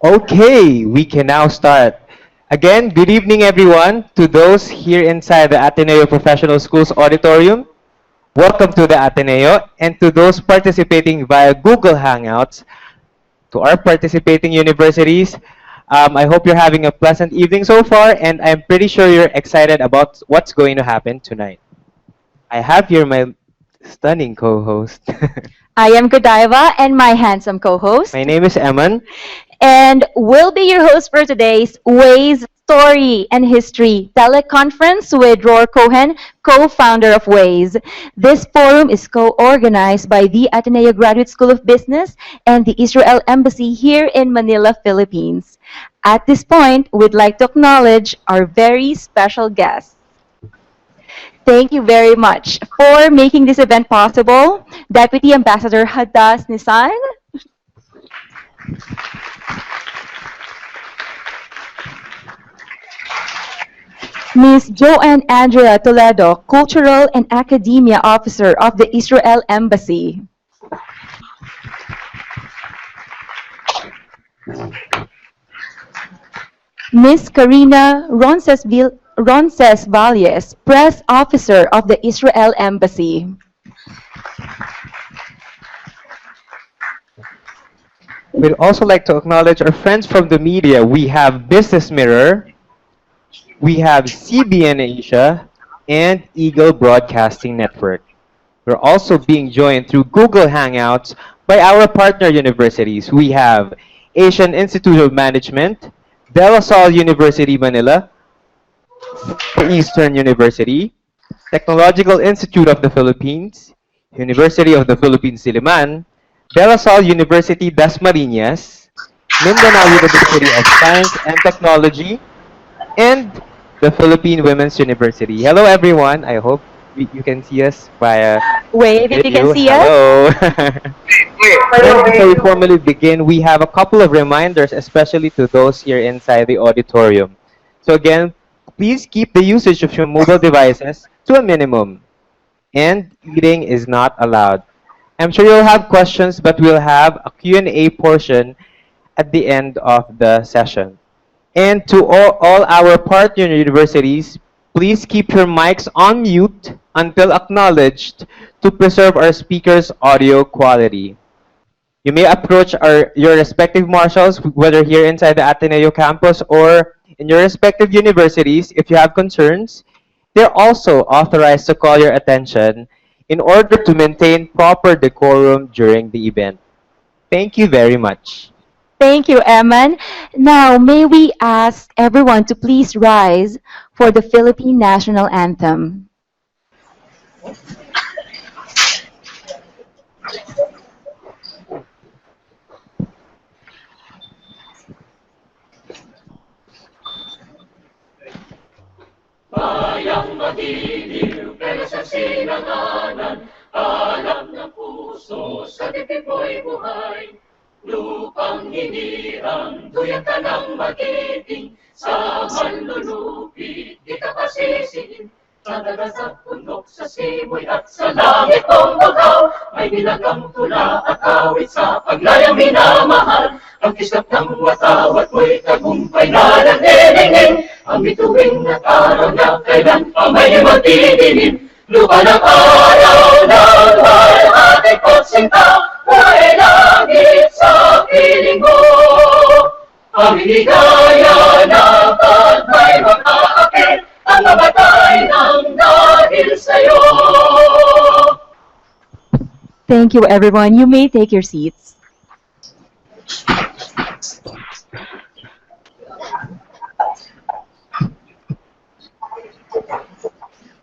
Okay, we can now start. Again, good evening everyone. To those here inside the Ateneo Professional Schools Auditorium, welcome to the Ateneo. And to those participating via Google Hangouts, to our participating universities, I hope you're having a pleasant evening so far, and I'm pretty sure you're excited about what's going to happen tonight. I have here my stunning co-host. I am Godiva and my handsome co-host. My name is Eman. And we'll be your host for today's Waze Story and History Teleconference with Dror Cohen, co-founder of Waze. This forum is co-organized by the Ateneo Graduate School of Business and the Israel Embassy here in Manila, Philippines. At this point, we'd like to acknowledge our very special guest. Thank you very much for making this event possible, Deputy Ambassador Hadas Nisan, Ms. Joanne Andrea Toledo, Cultural and Academia Officer of the Israel Embassy. Ms. Karina Ronces Press Officer of the Israel Embassy. We'd also like to acknowledge our friends from the media. We have Business Mirror, we have CBN Asia, and Eagle Broadcasting Network. We're also being joined through Google Hangouts by our partner universities. We have Asian Institute of Management, De La Salle University Manila, Eastern University, Technological Institute of the Philippines, University of the Philippines Diliman, De La Salle University Dasmariñas, Mindanao University of Science and Technology, and the Philippine Women's University. Hello everyone, I hope you can see us via Wave if you can video. see us. Hello. And before we formally begin, we have a couple of reminders, especially to those here inside the auditorium. So again, please keep the usage of your mobile devices to a minimum. And eating is not allowed. I'm sure you'll have questions, but we'll have a Q&A portion at the end of the session. And to all our partner universities, please keep your mics on mute until acknowledged to preserve our speakers' audio quality. You may approach your respective marshals, whether here inside the Ateneo campus or in your respective universities, if you have concerns. They're also authorized to call your attention in order to maintain proper decorum during the event. Thank you very much. Thank you, Eman. Now, may we ask everyone to please rise for the Philippine National Anthem. Bayang magiliw, pero sa sinanganan, alam ng puso, sa dibdib mo'y buhay. Lupang hinirang, tuyang ka ng magiting, sa manlulupit, di ka pasisiin. Sa dagat at bundok, sa simoy at sa langit mong bagaw, may nilagang tula at awit sa paglayang minamahal. Ang kislap ng watawat mo'y tagumpay na nagdedingin. Ang bituin at araw niya kailan pa may magdidilim. Lupa ng araw ng malhati ko't sinta, buhay langit sa piling mo. Pamiligaya na pag may makakakit, ang mabatay ng dahil sa'yo. Thank you, everyone. You may take your seats.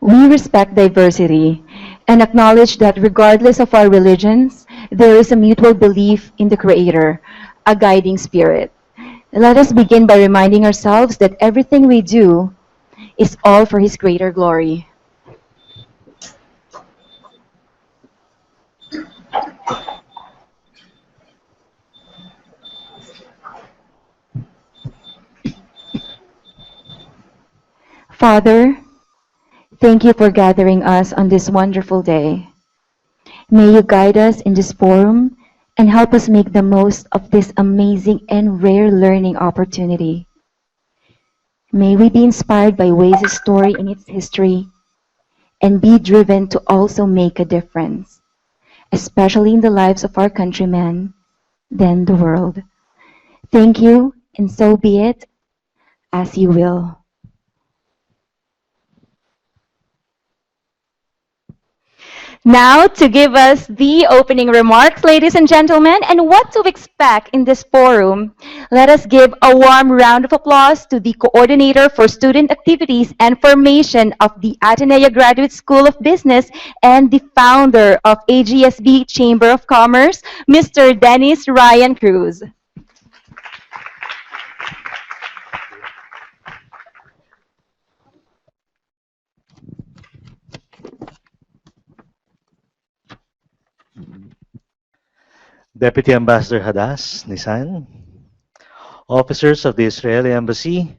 We respect diversity and acknowledge that regardless of our religions, there is a mutual belief in the Creator, a guiding spirit. Let us begin by reminding ourselves that everything we do is all for His greater glory. Father, thank you for gathering us on this wonderful day. May you guide us in this forum and help us make the most of this amazing and rare learning opportunity. May we be inspired by Waze's story and its history and be driven to also make a difference, especially in the lives of our countrymen, then the world. Thank you, and so be it, as you will. Now, to give us the opening remarks, ladies and gentlemen, and what to expect in this forum, let us give a warm round of applause to the Coordinator for Student Activities and Formation of the Ateneo Graduate School of Business and the founder of AGSB Chamber of Commerce, Mr. Dennis Ryan Cruz. Deputy Ambassador Hadas Nisan, officers of the Israeli Embassy,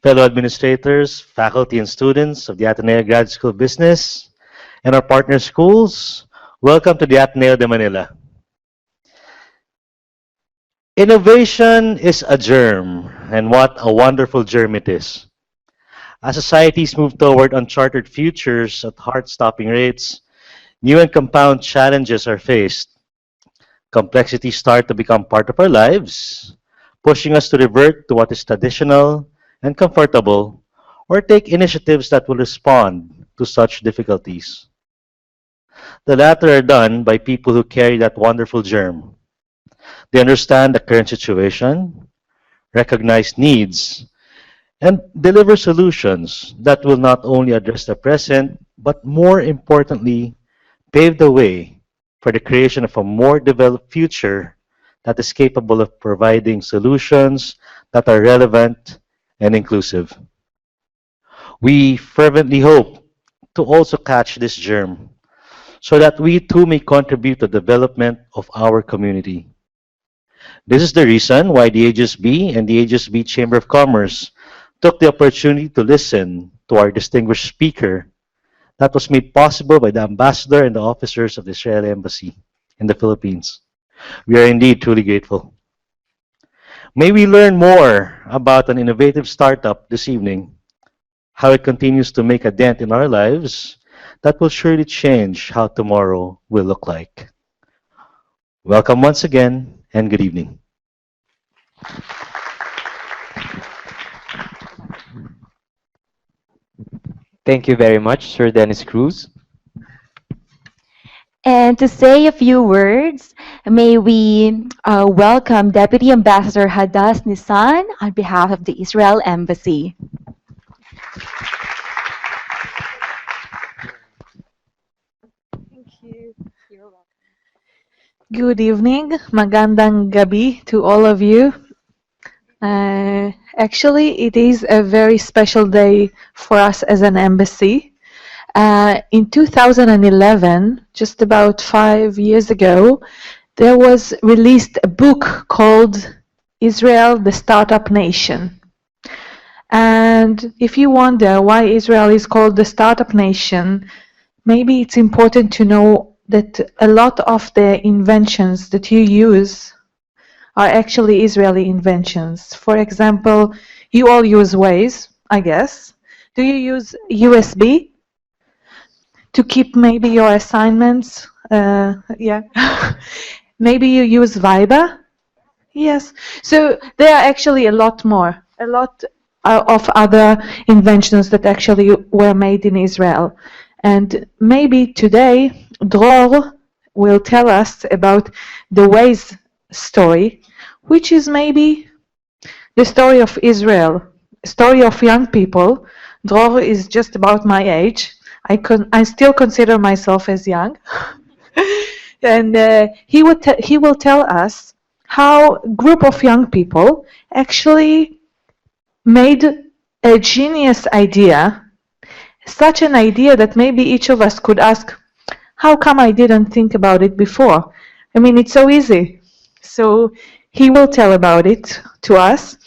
fellow administrators, faculty, and students of the Ateneo Grad School of Business, and our partner schools, welcome to the Ateneo de Manila. Innovation is a germ, and what a wonderful germ it is. As societies move toward uncharted futures at heart-stopping rates, new and compound challenges are faced. Complexities start to become part of our lives, pushing us to revert to what is traditional and comfortable, or take initiatives that will respond to such difficulties. The latter are done by people who carry that wonderful germ. They understand the current situation, recognize needs, and deliver solutions that will not only address the present, but more importantly, pave the way for the creation of a more developed future that is capable of providing solutions that are relevant and inclusive. We fervently hope to also catch this germ so that we too may contribute to the development of our community. This is the reason why the HSB and the HSB Chamber of Commerce took the opportunity to listen to our distinguished speaker that was made possible by the ambassador and the officers of the Israeli Embassy in the Philippines. We are indeed truly grateful. May we learn more about an innovative startup this evening, how it continues to make a dent in our lives that will surely change how tomorrow will look like. Welcome once again, and good evening. Thank you very much, Sir Dennis Cruz. And to say a few words, may we welcome Deputy Ambassador Hadas Nisan on behalf of the Israel Embassy. Good evening, magandang gabi to all of you. Actually, it is a very special day for us as an embassy. In 2011, just about 5 years ago, there was released a book called Israel, the Startup Nation. And if you wonder why Israel is called the Startup Nation, maybe it's important to know that a lot of the inventions that you use are actually Israeli inventions. For example, you all use Waze, I guess. Do you use USB to keep maybe your assignments? Yeah. Maybe you use Viber? Yes. So there are actually a lot more, a lot of other inventions that actually were made in Israel. And maybe today, Dror will tell us about the Waze story, which is maybe the story of Israel, story of young people. Dror is just about my age. I still consider myself as young. And he will tell us how a group of young people actually made a genius idea, such an idea that maybe each of us could ask, how come I didn't think about it before? I mean, it's so easy. So he will tell about it to us.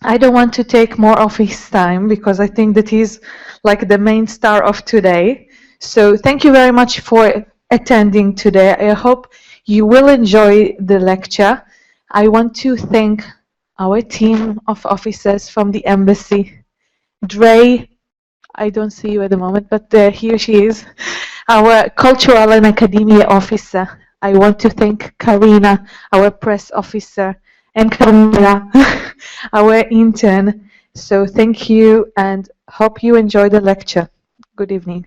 I don't want to take more of his time because I think that he's like the main star of today. So thank you very much for attending today. I hope You will enjoy the lecture. I want to thank our team of officers from the embassy. Dre, I don't see you at the moment, but here she is, our cultural and academia officer. I want to thank Karina, our press officer, and Carmela, our intern. So thank you and hope you enjoy the lecture. Good evening.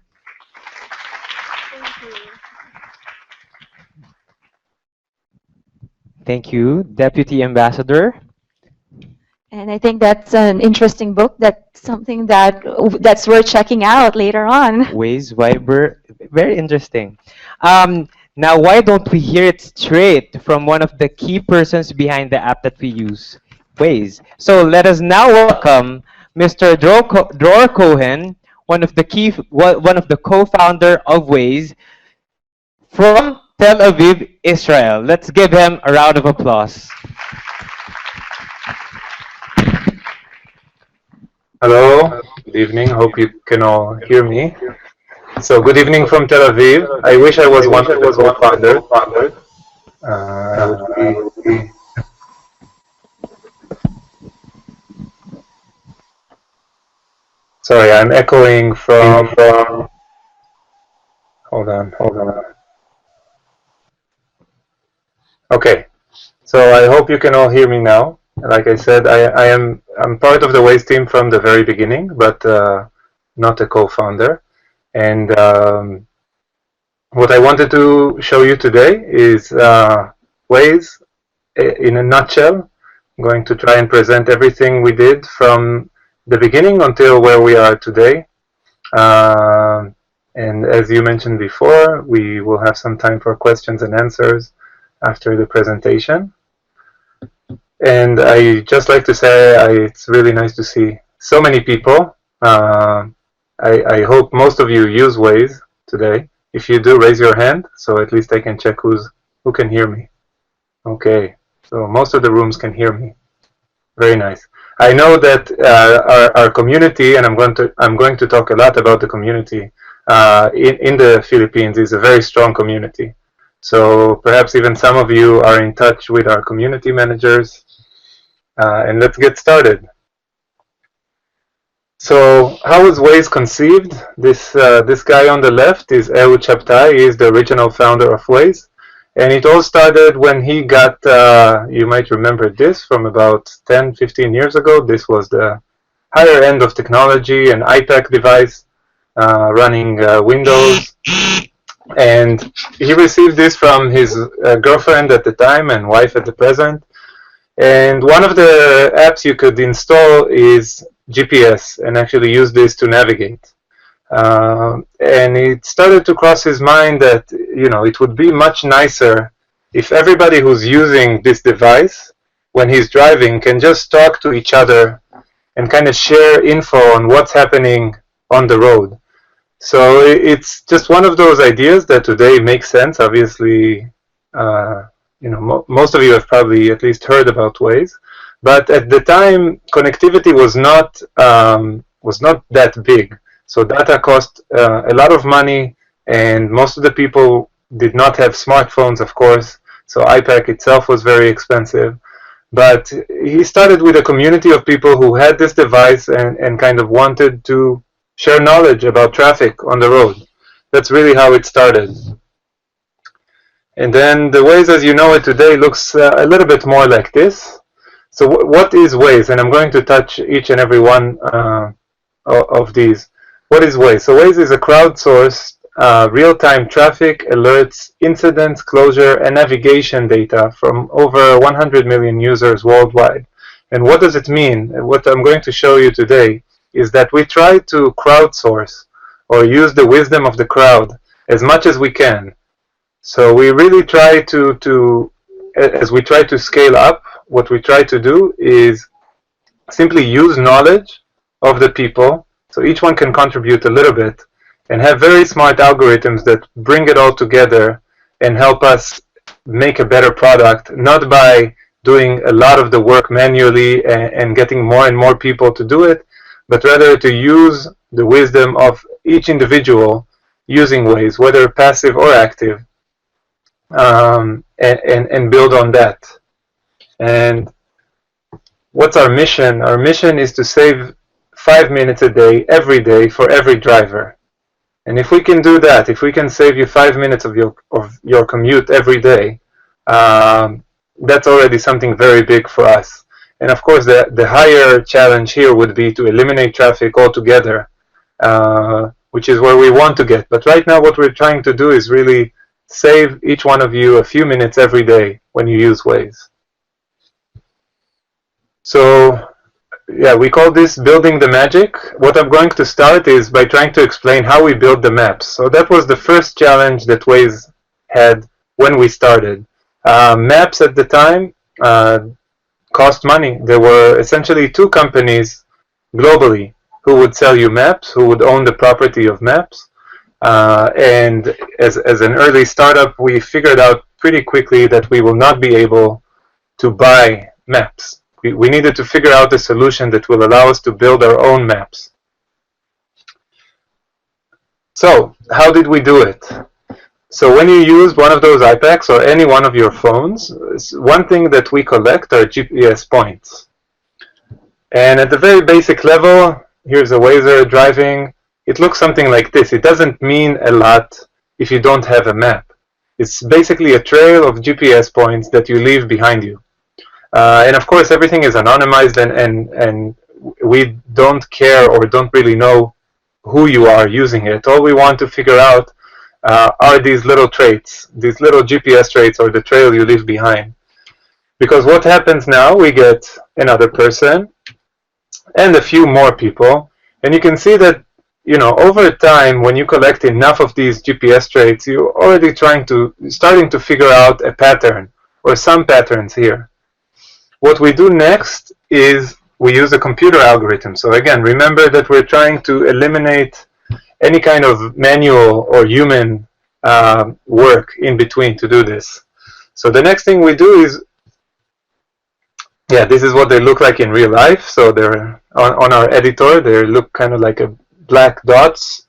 Thank you, Deputy Ambassador. And I think that's an interesting book. That's something that's worth checking out later on. Waze, Viber, very interesting. Now, why don't we hear it straight from one of the key persons behind the app that we use, Waze? So let us now welcome Mr. Dror Cohen, one of the co-founder of Waze, from Tel Aviv, Israel. Let's give him a round of applause. Hello, good evening. Hope you can all hear me. So, good evening from Tel Aviv. I wish I was one of the co-founders. I would be. Sorry, I'm echoing from. Hold on. Okay, so I hope you can all hear me now. Like I said, I'm part of the Waze team from the very beginning, but not a co-founder. And what I wanted to show you today is Waze in a nutshell. I'm going to try and present everything we did from the beginning until where we are today. And as you mentioned before, we will have some time for questions and answers after the presentation. And I just like to say it's really nice to see so many people. I hope most of you use Waze today. If you do, raise your hand, so at least I can check who can hear me. Okay, so most of the rooms can hear me. Very nice. I know that our community, and I'm going to talk a lot about the community in the Philippines, is a very strong community. So perhaps even some of you are in touch with our community managers. And let's get started. So how was Waze conceived? This guy on the left is Ehud Shabtai. He is the original founder of Waze. And it all started when he got, you might remember this from about 10, 15 years ago. This was the higher end of technology, an iPad device running Windows. And he received this from his girlfriend at the time and wife at the present. And one of the apps you could install is GPS and actually use this to navigate. And it started to cross his mind that, you know, it would be much nicer if everybody who's using this device when he's driving can just talk to each other and kind of share info on what's happening on the road. So it's just one of those ideas that today makes sense. Obviously, you know, most of you have probably at least heard about Waze, but at the time, connectivity was not that big. So data cost a lot of money, and most of the people did not have smartphones, of course. So iPad itself was very expensive. But he started with a community of people who had this device and kind of wanted to share knowledge about traffic on the road. That's really how it started. And then the Waze as you know it today looks a little bit more like this. So what is Waze? And I'm going to touch each and every one of these. What is Waze? So Waze is a crowdsourced real-time traffic, alerts, incidents, closure, and navigation data from over 100 million users worldwide. And what does it mean? What I'm going to show you today is that we try to crowdsource or use the wisdom of the crowd as much as we can. So we really try to as we try to scale up, what we try to do is simply use knowledge of the people, so each one can contribute a little bit, and have very smart algorithms that bring it all together and help us make a better product, not by doing a lot of the work manually and getting more and more people to do it, but rather to use the wisdom of each individual using Waze, whether passive or active, and build on that. And what's our mission? Our mission is to save 5 minutes a day, every day, for every driver. And if we can do that, if we can save you 5 minutes of your commute every day, that's already something very big for us. And of course, the higher challenge here would be to eliminate traffic altogether, which is where we want to get. But right now, what we're trying to do is really save each one of you a few minutes every day when you use Waze. So, yeah, we call this building the magic. What I'm going to start is by trying to explain how we build the maps. So that was the first challenge that Waze had when we started. Maps at the time cost money. There were essentially two companies globally who would sell you maps, who would own the property of maps. And as an early startup, we figured out pretty quickly that we will not be able to buy maps. We needed to figure out a solution that will allow us to build our own maps. So, how did we do it? So when you use one of those iPads or any one of your phones, one thing that we collect are GPS points. And at the very basic level, here's a Wazer driving. It looks something like this. It doesn't mean a lot if you don't have a map. It's basically a trail of GPS points that you leave behind you. And of course, everything is anonymized, and we don't care or don't really know who you are using it. All we want to figure out are these little traits, these little GPS traits, or the trail you leave behind. Because what happens now, we get another person and a few more people, and you can see that, you know, over time, when you collect enough of these GPS traits, you're already starting to figure out a pattern or some patterns here. What we do next is we use a computer algorithm. So again, remember that we're trying to eliminate any kind of manual or human work in between to do this. So the next thing we do is, yeah, this is what they look like in real life. So they're on our editor. They look kind of like a black dots.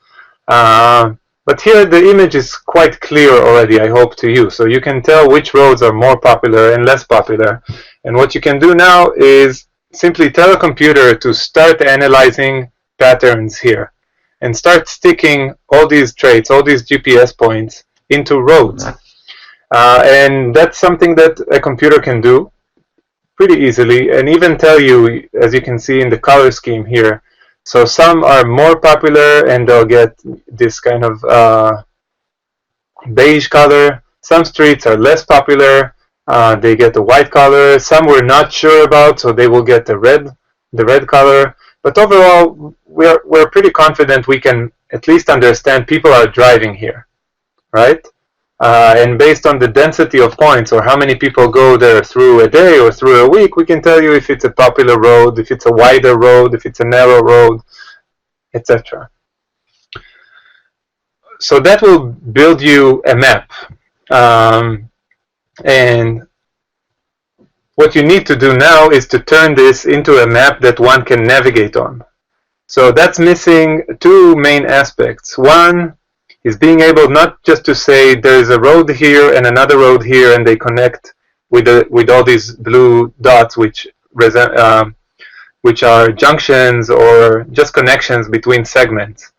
But here the image is quite clear already, I hope, to you. So you can tell which roads are more popular and less popular. And what you can do now is simply tell a computer to start analyzing patterns here and start sticking all these traits, all these GPS points into roads. And that's something that a computer can do pretty easily and even tell you, as you can see in the color scheme here. So some are more popular and they'll get this kind of beige color. Some streets are less popular. They get the white color. Some we're not sure about, so they will get the red color. But overall, we're pretty confident we can at least understand people are driving here, right? And based on the density of points or how many people go there through a day or through a week, we can tell you if it's a popular road, if it's a wider road, if it's a narrow road, etc. So that will build you a map. And what you need to do now is to turn this into a map that one can navigate on. So that's missing two main aspects. One is being able not just to say there's a road here and another road here and they connect with all these blue dots which are junctions or just connections between segments.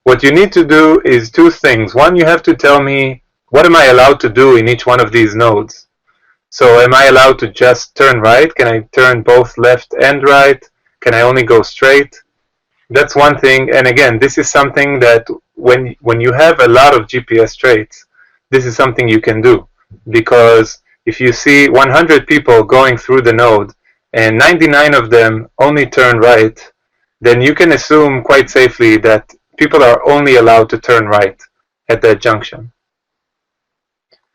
What you need to do is two things. One, you have to tell me what am I allowed to do in each one of these nodes. So am I allowed to just turn right? Can I turn both left and right? Can I only go straight? That's one thing. And again, this is something that when you have a lot of GPS traits, this is something you can do. Because if you see 100 people going through the node and 99 of them only turn right, then you can assume quite safely that people are only allowed to turn right at that junction.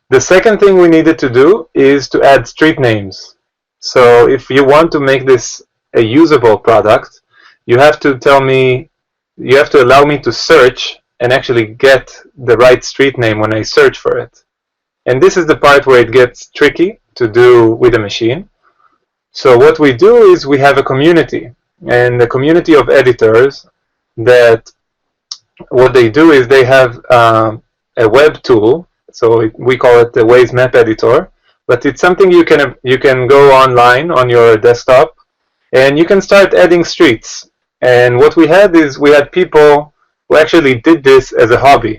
The second thing we needed to do is to add street names. So if you want to make this a usable product, you have to allow me to search and actually get the right street name when I search for it. And this is the part where it gets tricky to do with a machine. So what we do is we have a community, and the community of editors that what they do is they have a web tool. So we call it the Waze Map Editor. but it's something you can go online on your desktop, and you can start adding streets. And what we had is we had people who actually did this as a hobby.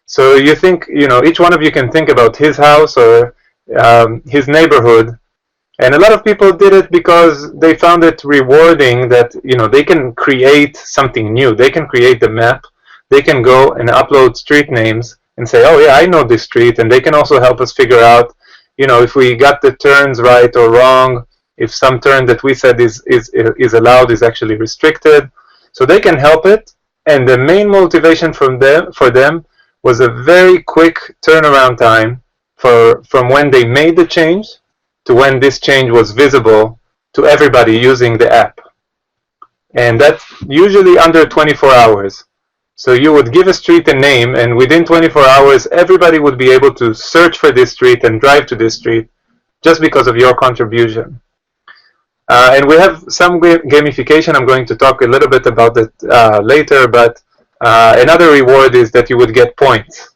So you think, each one of you can think about his house or his neighborhood. And a lot of people did it because they found it rewarding that, they can create something new. They can create the map. They can go and upload street names and say, oh yeah, I know this street. And they can also help us figure out, if we got the turns right or wrong, if some turn that we said is allowed is actually restricted. So they can help it. And the main motivation for them was a very quick turnaround time from when they made the change to when this change was visible to everybody using the app. And that's usually under 24 hours. So you would give a street a name, and within 24 hours, everybody would be able to search for this street and drive to this street just because of your contribution. And we have some gamification. I'm going to talk a little bit about it later, but another reward is that you would get points.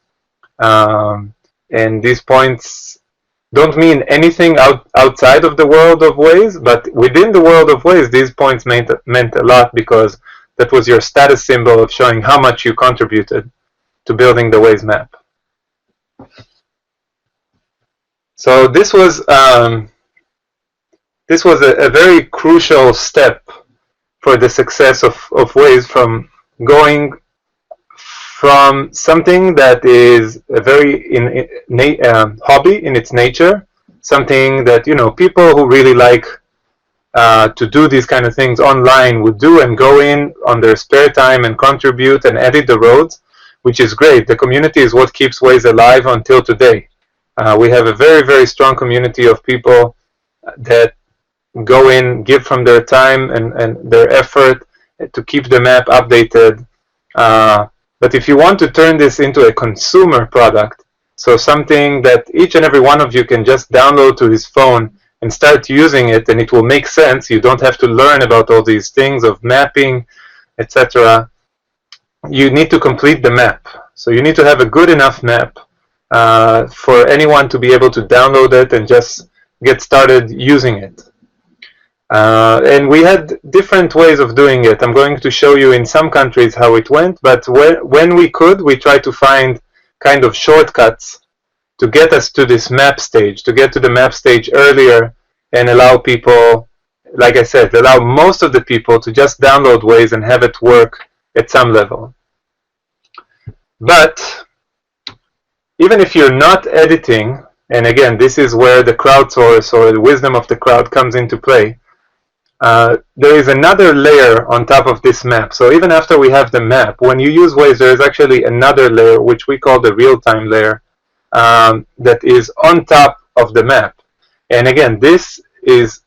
And these points don't mean anything outside of the world of Waze, but within the world of Waze, these points meant a lot because that was your status symbol of showing how much you contributed to building the Waze map. So this was a very crucial step for the success of Waze, from going from something that is a very hobby in its nature, something that people who really like to do these kind of things online would do and go in on their spare time and contribute and edit the roads, which is great. The community is what keeps Waze alive until today. We have a very, very strong community of people that go in, give from their time and their effort to keep the map updated. But if you want to turn this into a consumer product, so something that each and every one of you can just download to his phone and start using it, and it will make sense, you don't have to learn about all these things of mapping, etc. You need to complete the map. So you need to have a good enough map for anyone to be able to download it and just get started using it. And we had different ways of doing it. I'm going to show you in some countries how it went, but when we could, we tried to find kind of shortcuts to get us to this map stage, to get to the map stage earlier and allow people, like I said, allow most of the people to just download Waze and have it work at some level. But even if you're not editing, and again, this is where the crowdsource or the wisdom of the crowd comes into play, there is another layer on top of this map. So even after we have the map, when you use Waze, there is actually another layer, which we call the real-time layer, that is on top of the map. And again, this is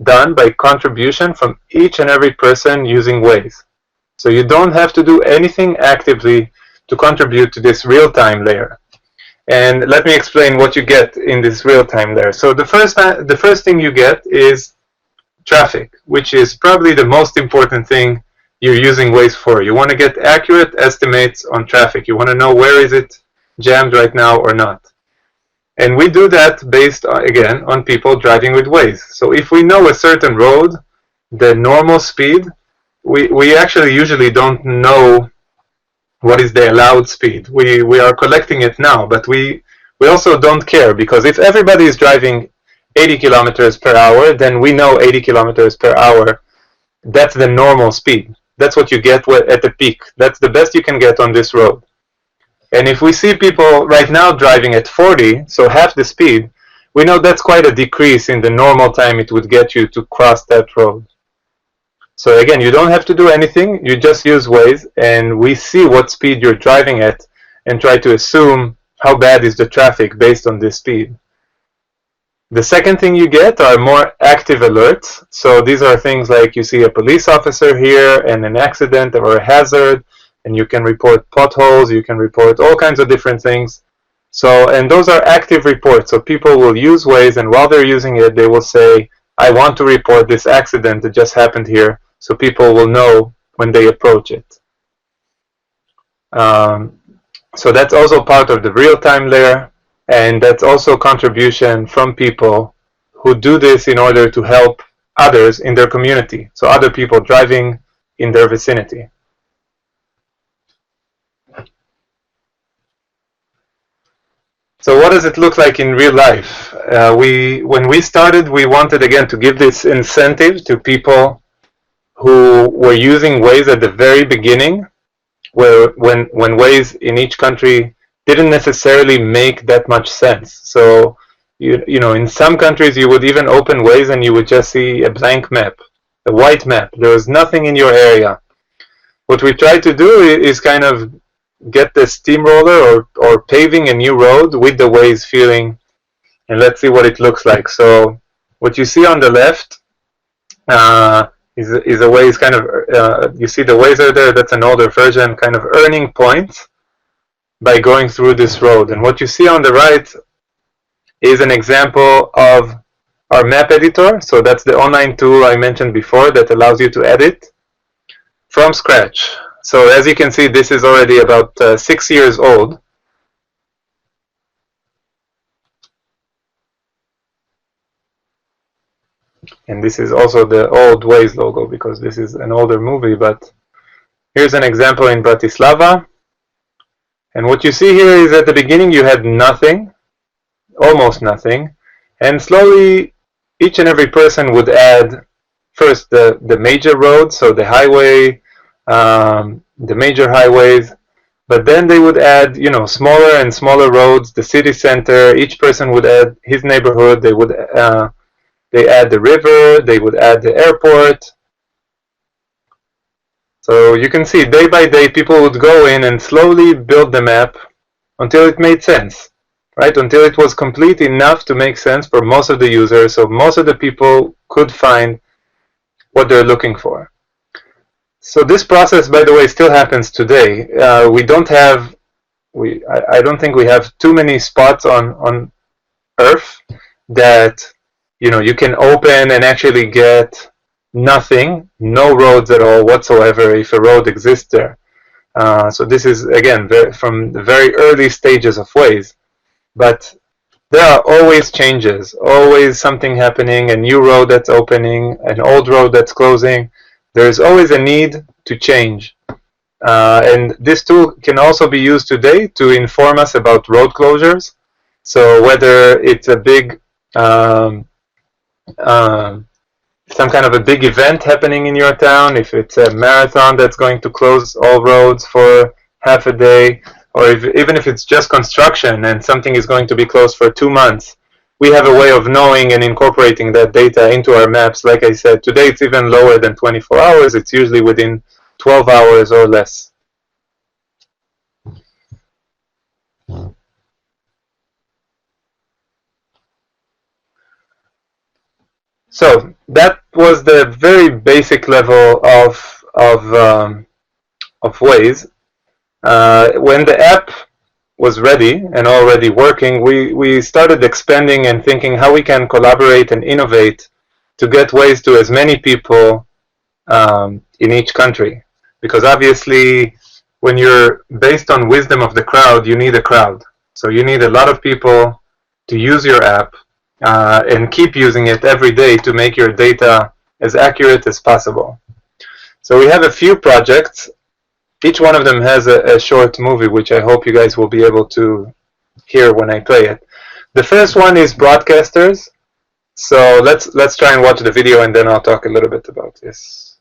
done by contribution from each and every person using Waze. So you don't have to do anything actively to contribute to this real-time layer. And let me explain what you get in this real-time layer. So the first thing you get is traffic, which is probably the most important thing you're using Waze for. You want to get accurate estimates on traffic. You want to know where is it jammed right now or not. And we do that based, again, on people driving with Waze. So if we know a certain road, the normal speed, we actually usually don't know what is the allowed speed. We are collecting it now, but we also don't care, because if everybody is driving 80 kilometers per hour, then we know 80 kilometers per hour, that's the normal speed. That's what you get at the peak. That's the best you can get on this road. And if we see people right now driving at 40, so half the speed, we know that's quite a decrease in the normal time it would get you to cross that road. So again, you don't have to do anything, you just use Waze, and we see what speed you're driving at and try to assume how bad is the traffic based on this speed. The second thing you get are more active alerts. So these are things like you see a police officer here and an accident or a hazard, and you can report potholes, you can report all kinds of different things. So, and those are active reports. So people will use Waze, and while they're using it, they will say, I want to report this accident that just happened here, so people will know when they approach it. So that's also part of the real-time layer. And that's also contribution from people who do this in order to help others in their community, so other people driving in their vicinity. So what does it look like in real life? When we started, we wanted again to give this incentive to people who were using Waze at the very beginning, where when Waze in each country didn't necessarily make that much sense. So you know, in some countries you would even open Waze and you would just see a blank map, a white map. There was nothing in your area. What we tried to do is kind of get the steamroller or paving a new road with the Waze feeling, and let's see what it looks like. So what you see on the left is a Waze kind of, you see the Wazer there, that's an older version, kind of earning points by going through this road. And what you see on the right is an example of our map editor. So that's the online tool I mentioned before that allows you to edit from scratch. So as you can see, this is already about 6 years old. And this is also the old Waze logo because this is an older movie, but here's an example in Bratislava. And what you see here is at the beginning you had nothing, almost nothing, and slowly each and every person would add first the major roads, so the highway, the major highways, but then they would add, you know, smaller and smaller roads, the city center. Each person would add his neighborhood. They add the river, they would add the airport. So you can see day by day people would go in and slowly build the map until it made sense, right? Until it was complete enough to make sense for most of the users, so most of the people could find what they're looking for. So this process, by the way, still happens today. We don't have, I don't think we have too many spots on Earth that, you know, you can open and actually get nothing, no roads at all whatsoever if a road exists there. So this is, again, from the very early stages of Waze. But there are always changes, always something happening, a new road that's opening, an old road that's closing. There is always a need to change. And this tool can also be used today to inform us about road closures. So whether it's a big, some kind of a big event happening in your town, if it's a marathon that's going to close all roads for half a day, or even if it's just construction and something is going to be closed for 2 months, we have a way of knowing and incorporating that data into our maps. Like I said, today it's even lower than 24 hours. It's usually within 12 hours or less. So that was the very basic level of Waze. When the app was ready and already working, we started expanding and thinking how we can collaborate and innovate to get Waze to as many people in each country. Because obviously, when you're based on wisdom of the crowd, you need a crowd. So you need a lot of people to use your app and keep using it every day to make your data as accurate as possible. So we have a few projects. Each one of them has a short movie, which I hope you guys will be able to hear when I play it. The first one is broadcasters. So let's try and watch the video, and then I'll talk a little bit about this.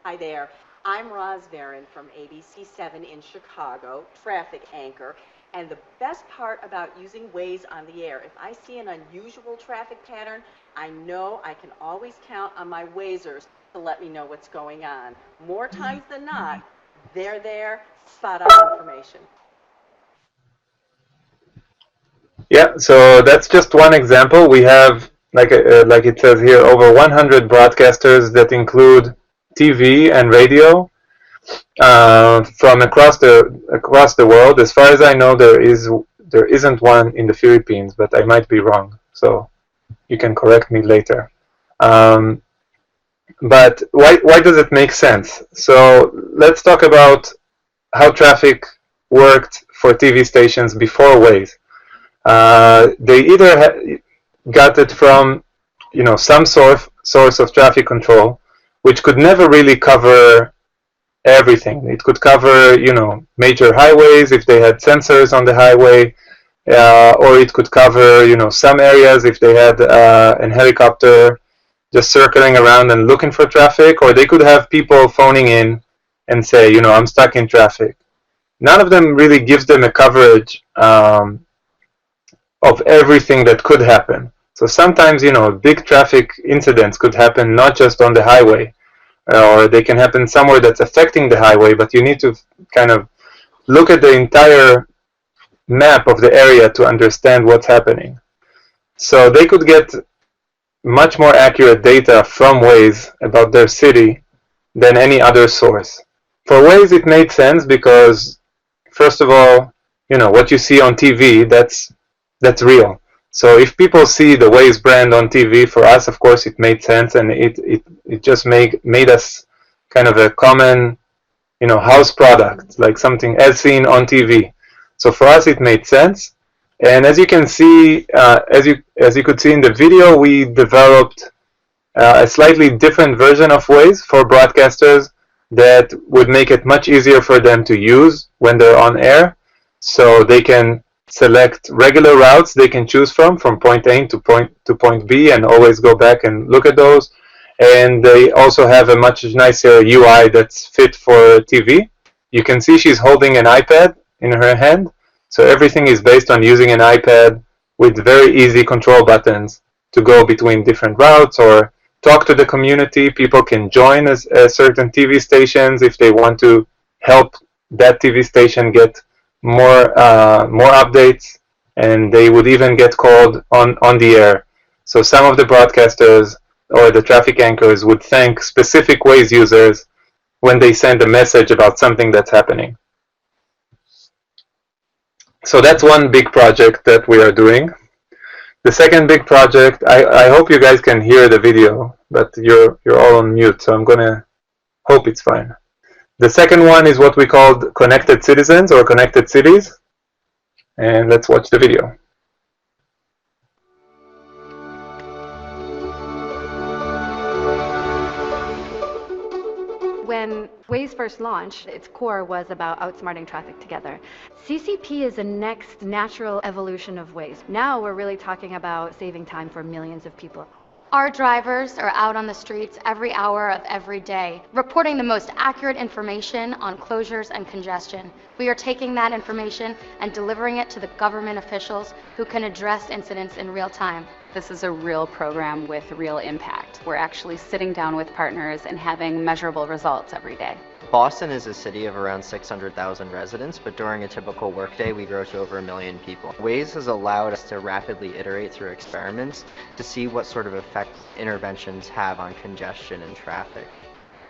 Hi there. I'm Roz Varon from ABC7 in Chicago, traffic anchor. And the best part about using Waze on the air, if I see an unusual traffic pattern, I know I can always count on my Wazers to let me know what's going on. More times than not, they're there, spot on information. Yeah, so that's just one example. We have, like it says here, over 100 broadcasters that include TV and radio from across the world. As far as I know, there isn't one in the Philippines, but I might be wrong. So you can correct me later. But why does it make sense? So let's talk about how traffic worked for TV stations before Waze. They either got it from some source of traffic control, which could never really cover everything. It could cover major highways if they had sensors on the highway, or it could cover some areas if they had an helicopter just circling around and looking for traffic, or they could have people phoning in and say, I'm stuck in traffic. None of them really gives them a coverage of everything that could happen. So sometimes, big traffic incidents could happen not just on the highway, or they can happen somewhere that's affecting the highway, but you need to kind of look at the entire map of the area to understand what's happening. So they could get much more accurate data from Waze about their city than any other source. For Waze, it made sense because, first of all, what you see on TV, that's real. So if people see the Waze brand on TV, for us, of course, it made sense, and it just made us kind of a common, house product, like something as seen on TV. So for us, it made sense. And as you can see, as you could see in the video, we developed a slightly different version of Waze for broadcasters that would make it much easier for them to use when they're on air. So they can select regular routes they can choose from point A to point B, and always go back and look at those. And they also have a much nicer UI that's fit for TV. You can see she's holding an iPad in her hand. So everything is based on using an iPad with very easy control buttons to go between different routes or talk to the community. People can join certain TV stations if they want to help that TV station get more updates, and they would even get called on the air. So some of the broadcasters or the traffic anchors would thank specific Waze users when they send a message about something that's happening. So that's one big project that we are doing. The second big project, I hope you guys can hear the video, but you're all on mute, so I'm gonna hope it's fine. The second one is what we called Connected Citizens or Connected Cities. And let's watch the video. When Waze first launched, its core was about outsmarting traffic together. CCP is the next natural evolution of Waze. Now we're really talking about saving time for millions of people. Our drivers are out on the streets every hour of every day, reporting the most accurate information on closures and congestion. We are taking that information and delivering it to the government officials who can address incidents in real time. This is a real program with real impact. We're actually sitting down with partners and having measurable results every day. Boston is a city of around 600,000 residents, but during a typical workday, we grow to over 1 million people. Waze has allowed us to rapidly iterate through experiments to see what sort of effect interventions have on congestion and traffic.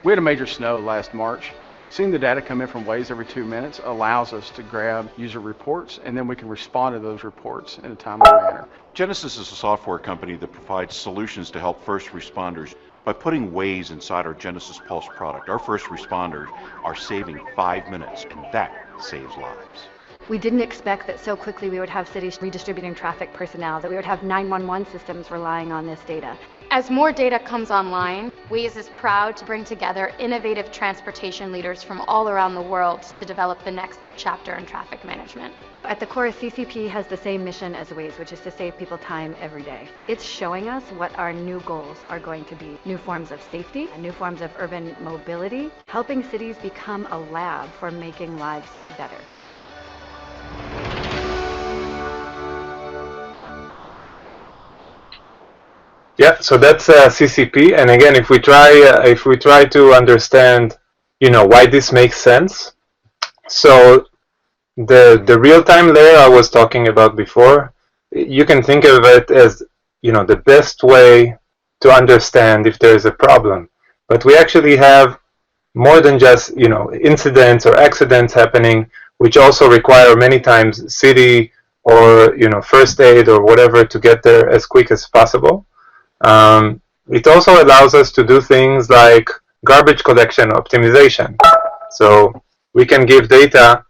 We had a major snow last March. Seeing the data come in from Waze every 2 minutes allows us to grab user reports, and then we can respond to those reports in a timely manner. Genesis is a software company that provides solutions to help first responders. By putting Waze inside our Genesis Pulse product, our first responders are saving 5 minutes, and that saves lives. We didn't expect that so quickly we would have cities redistributing traffic personnel, that we would have 911 systems relying on this data. As more data comes online, Waze is proud to bring together innovative transportation leaders from all around the world to develop the next chapter in traffic management. At the core, CCP has the same mission as Waze, which is to save people time every day. It's showing us what our new goals are going to be. New forms of safety, new forms of urban mobility, helping cities become a lab for making lives better. Yeah, so that's CCP. And again, if we try to understand, why this makes sense. So the real-time layer I was talking about before, you can think of it as, the best way to understand if there is a problem. But we actually have more than just, incidents or accidents happening, which also require many times city or, first aid or whatever to get there as quick as possible. It also allows us to do things like garbage collection optimization. So we can give data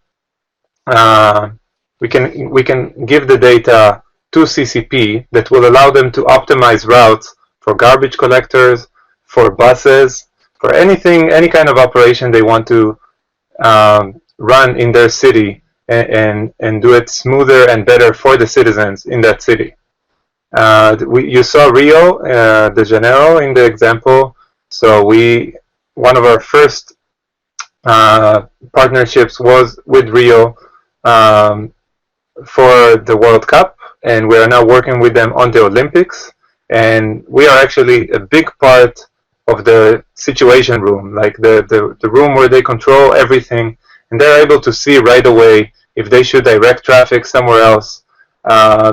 we can give the data to CCP that will allow them to optimize routes for garbage collectors, for buses, for anything, any kind of operation they want to run in their city, and do it smoother and better for the citizens in that city. You saw Rio de Janeiro in the example. So one of our first partnerships was with Rio for the World Cup, and we are now working with them on the Olympics. And we are actually a big part of the situation room, like the room where they control everything, and they're able to see right away if they should direct traffic somewhere else,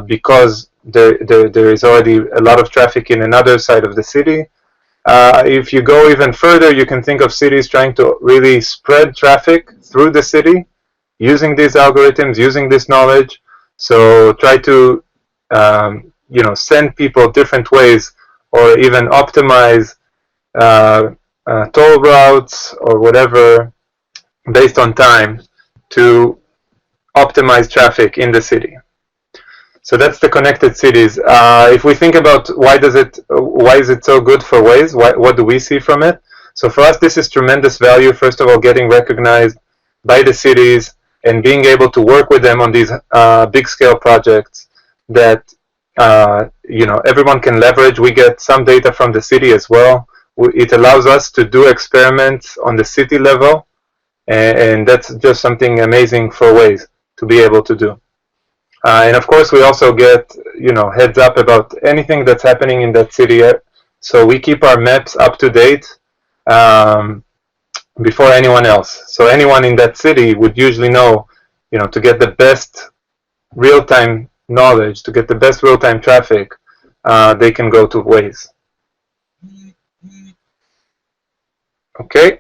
because there is already a lot of traffic in another side of the city. If you go even further, you can think of cities trying to really spread traffic through the city using these algorithms, using this knowledge. So try to send people different ways, or even optimize toll routes or whatever based on time to optimize traffic in the city. So that's the connected cities. If we think about why is it so good for Waze? What do we see from it? So for us, this is tremendous value. First of all, getting recognized by the cities and being able to work with them on these big scale projects that everyone can leverage. We get some data from the city as well. It allows us to do experiments on the city level, and that's just something amazing for Waze to be able to do. And of course, we also get heads up about anything that's happening in that city. So we keep our maps up to date before anyone else. So anyone in that city would usually know, to get the best real-time knowledge, to get the best real-time traffic, they can go to Waze. Okay,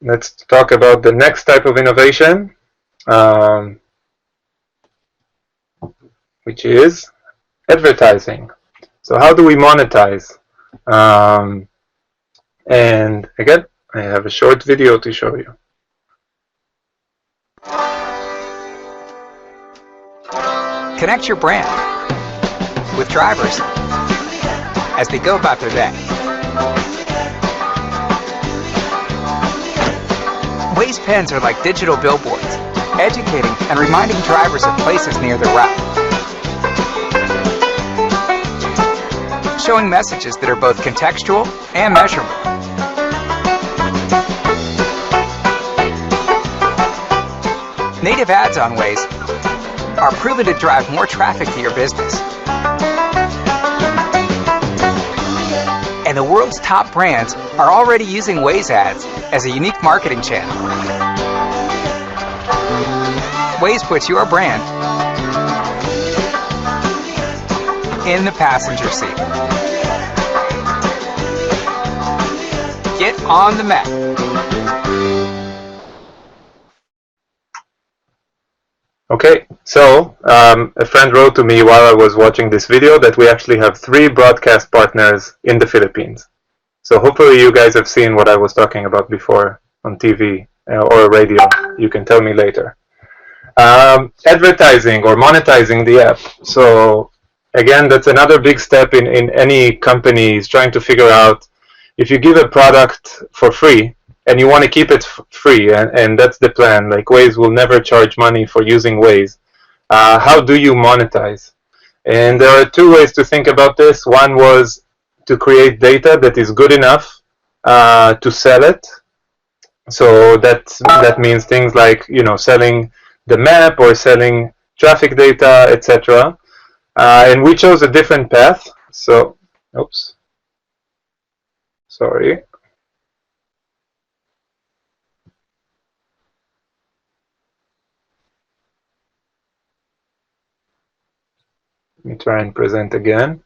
let's talk about the next type of innovation. Which is advertising. So how do we monetize? And again, I have a short video to show you. Connect your brand with drivers as they go about their day. Waze pens are like digital billboards, educating and reminding drivers of places near their route. Showing messages that are both contextual and measurable. Native ads on Waze are proven to drive more traffic to your business. And the world's top brands are already using Waze ads as a unique marketing channel. Waze puts your brand in the passenger seat. Get on the map. Okay, so a friend wrote to me while I was watching this video that we actually have 3 broadcast partners in the Philippines. So hopefully you guys have seen what I was talking about before on TV or radio. You can tell me later. Advertising or monetizing the app. So again, that's another big step in any company is trying to figure out if you give a product for free and you want to keep it free, and that's the plan. Like Waze will never charge money for using Waze. How do you monetize? And there are 2 ways to think about this. One was to create data that is good enough to sell it. So that means things like selling the map or selling traffic data, etc. And we chose a different path. So, oops, sorry. Let me try and present again.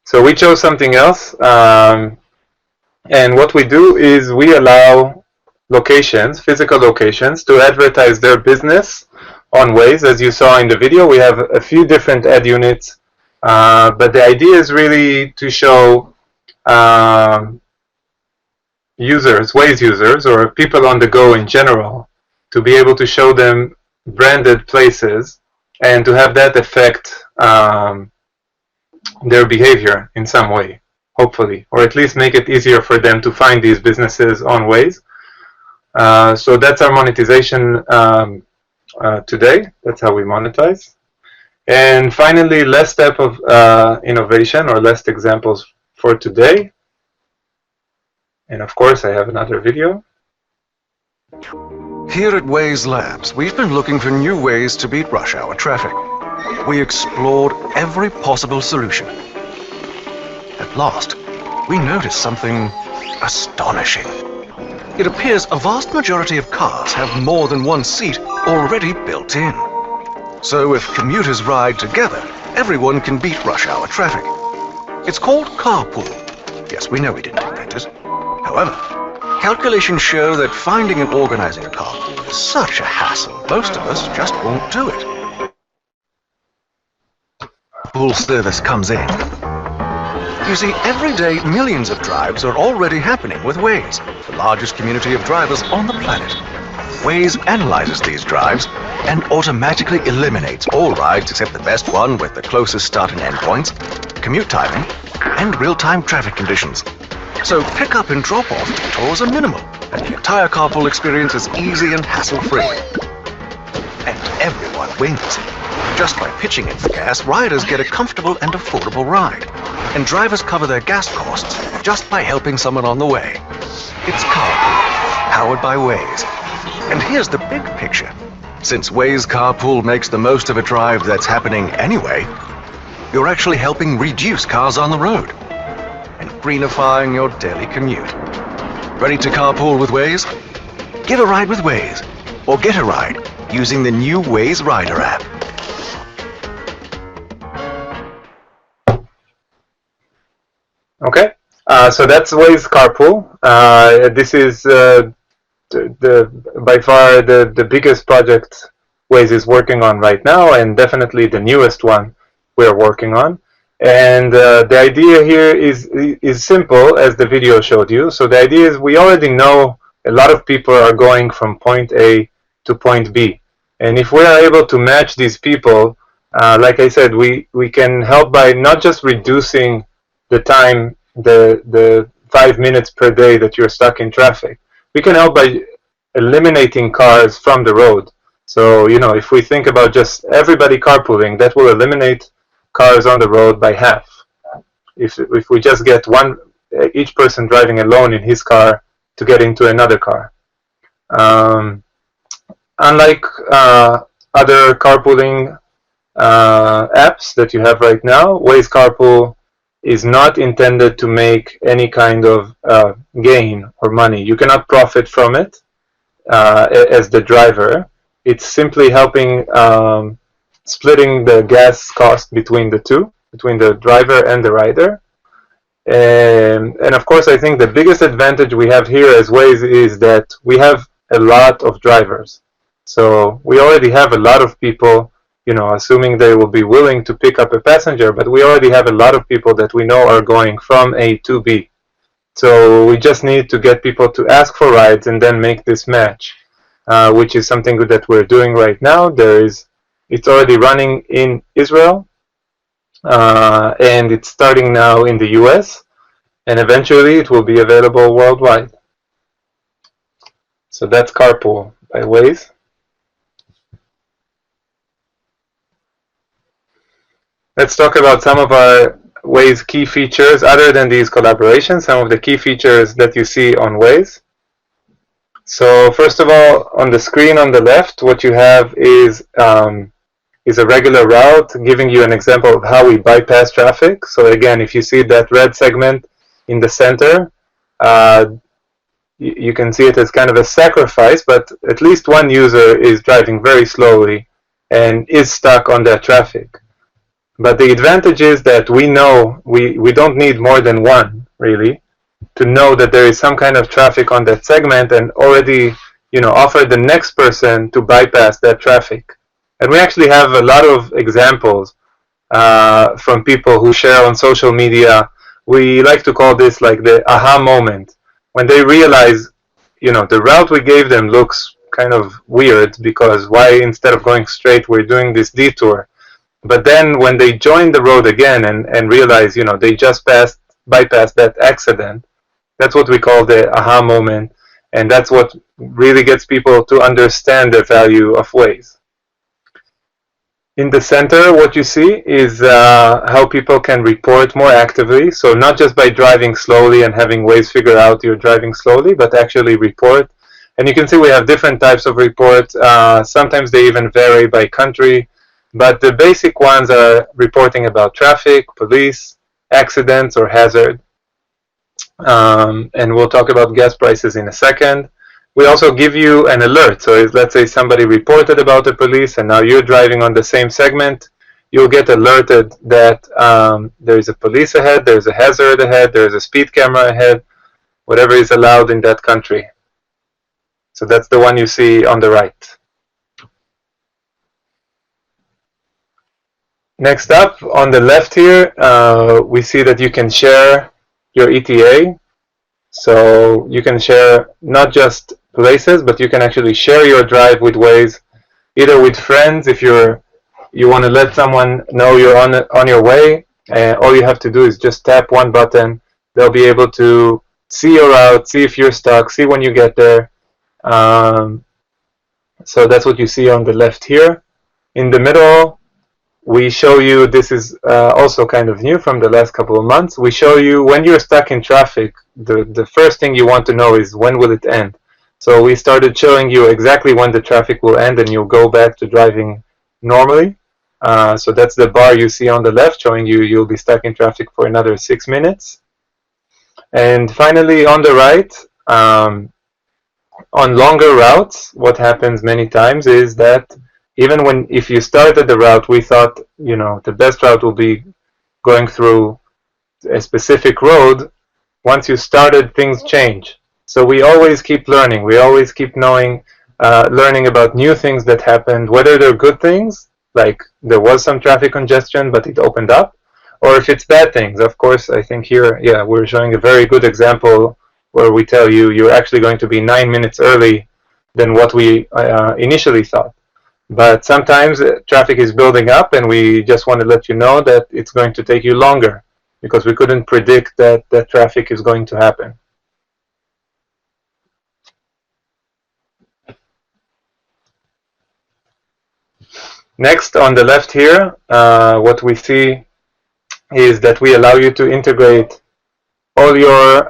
So we chose something else. And what we do is we allow locations, physical locations, to advertise their business on Waze. As you saw in the video, we have a few different ad units, but the idea is really to show users, Waze users, or people on the go in general, to be able to show them branded places and to have that affect their behavior in some way, hopefully, or at least make it easier for them to find these businesses on Waze. So that's our monetization today. That's how we monetize. And finally, last step of innovation, or last examples for today. And of course, I have another video. Here at Waze Labs, we've been looking for new ways to beat rush hour traffic. We explored every possible solution. At last, we noticed something astonishing. It appears a vast majority of cars have more than one seat already built in. So if commuters ride together, everyone can beat rush hour traffic. It's called carpool. Yes, we know we didn't invent it. However, calculations show that finding and organizing a carpool is such a hassle, most of us just won't do it. Carpool service comes in. You see, every day millions of drives are already happening with Waze, the largest community of drivers on the planet. Waze analyzes these drives and automatically eliminates all rides except the best one with the closest start and end points, commute timing, and real-time traffic conditions. So pick-up and drop-off tours are minimal, and the entire carpool experience is easy and hassle-free. And everyone wins. Just by pitching in for gas, riders get a comfortable and affordable ride. And drivers cover their gas costs just by helping someone on the way. It's carpool, powered by Waze. And here's the big picture. Since Waze Carpool makes the most of a drive that's happening anyway, you're actually helping reduce cars on the road and greenifying your daily commute. Ready to carpool with Waze? Give a ride with Waze, or get a ride using the new Waze Rider app. Okay, so that's Waze Carpool. This is by far the biggest project Waze is working on right now, and definitely the newest one we're working on. And the idea here is simple, as the video showed you. So the idea is we already know a lot of people are going from point A to point B. And if we are able to match these people, like I said, we can help by not just reducing the time, the 5 minutes per day that you're stuck in traffic. We can help by eliminating cars from the road. So, you know, if we think about just everybody carpooling, that will eliminate cars on the road by half. If we just get each person driving alone in his car to get into another car. Unlike other carpooling apps that you have right now, Waze Carpool is not intended to make any kind of gain or money. You cannot profit from it as the driver. It's simply helping splitting the gas cost between the two, between the driver and the rider. And of course, I think the biggest advantage we have here as Waze is that we have a lot of drivers. So we already have a lot of people, you know, assuming they will be willing to pick up a passenger, but we already have a lot of people that we know are going from A to B. So we just need to get people to ask for rides and then make this match, which is something that we're doing right now. It's already running in Israel, and it's starting now in the US, and eventually it will be available worldwide. So that's Carpool by Waze. Let's talk about some of our Waze key features other than these collaborations, some of the key features that you see on Waze. So first of all, on the screen on the left, what you have is a regular route giving you an example of how we bypass traffic. So again, if you see that red segment in the center, you can see it as kind of a sacrifice, but at least one user is driving very slowly and is stuck on that traffic. But the advantage is that we know we don't need more than one, really, to know that there is some kind of traffic on that segment and already, you know, offer the next person to bypass that traffic. And we actually have a lot of examples from people who share on social media. We like to call this like the aha moment. when they realize, the route we gave them looks kind of weird, because why, instead of going straight, we're doing this detour. But then when they join the road again and realize, they just bypassed that accident, that's what we call the aha moment. And that's what really gets people to understand the value of Waze. In the center, what you see is how people can report more actively. So not just by driving slowly and having Waze figure out you're driving slowly, but actually report. And you can see we have different types of reports. Sometimes they even vary by country. But the basic ones are reporting about traffic, police, accidents, or hazard. And we'll talk about gas prices in a second. We also give you an alert. So let's say somebody reported about the police and now you're driving on the same segment, you'll get alerted that there is a police ahead, there's a hazard ahead, there's a speed camera ahead, whatever is allowed in that country. So that's the one you see on the right. Next up, on the left here, we see that you can share your ETA. So you can share not just places, but you can actually share your drive with Waze, either with friends if you want to let someone know you're on your way. All you have to do is just tap one button. They'll be able to see your route, see if you're stuck, see when you get there. So that's what you see on the left here. In the middle, we show you, this is also kind of new from the last couple of months, we show you when you're stuck in traffic, the first thing you want to know is when will it end. So we started showing you exactly when the traffic will end and you'll go back to driving normally. So that's the bar you see on the left showing you you'll be stuck in traffic for another 6 minutes. And finally on the right, on longer routes, what happens many times is that even if you started the route, we thought, the best route will be going through a specific road. Once you started, things change. So we always keep learning. We always keep learning about new things that happened, whether they're good things, like there was some traffic congestion, but it opened up, or if it's bad things. Of course, I think here, we're showing a very good example where we tell you you're actually going to be 9 minutes early than what we initially thought. But sometimes traffic is building up and we just want to let you know that it's going to take you longer because we couldn't predict that traffic is going to happen. Next, on the left here, what we see is that we allow you to integrate all your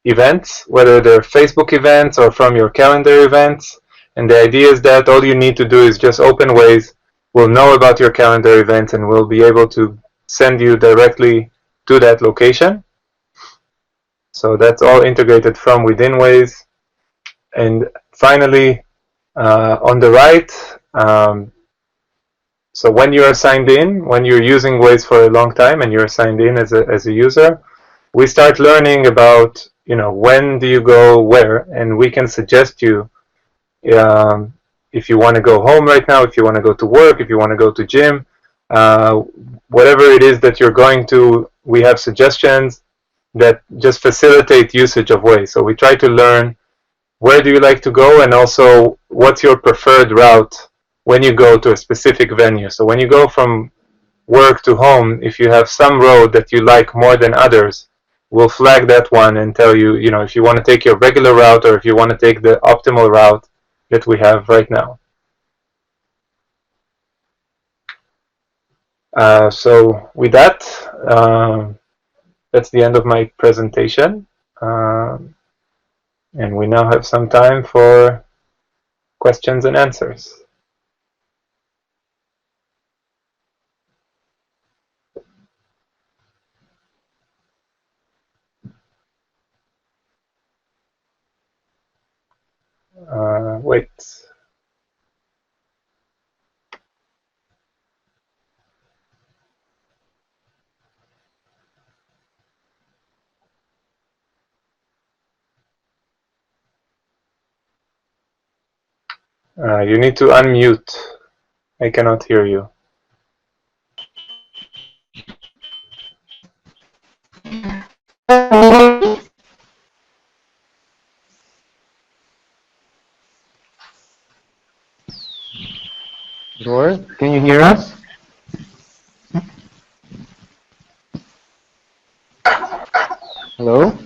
events, whether they're Facebook events or from your calendar events. And the idea is that all you need to do is just open Waze, we'll know about your calendar events, and we'll be able to send you directly to that location. So that's all integrated from within Waze. And finally, on the right, so when you're signed in, when you're using Waze for a long time and you're signed in as a user, we start learning about, when do you go where, and we can suggest you if you want to go home right now, if you want to go to work, if you want to go to gym, whatever it is that you're going to, we have suggestions that just facilitate usage of Waze. So we try to learn where do you like to go, and also what's your preferred route when you go to a specific venue. So when you go from work to home, if you have some road that you like more than others, we'll flag that one and tell you, if you want to take your regular route or if you want to take the optimal route that we have right now. So with that, that's the end of my presentation. And we now have some time for questions and answers. Wait. You need to unmute. I cannot hear you. Dror, can you hear us? Hello?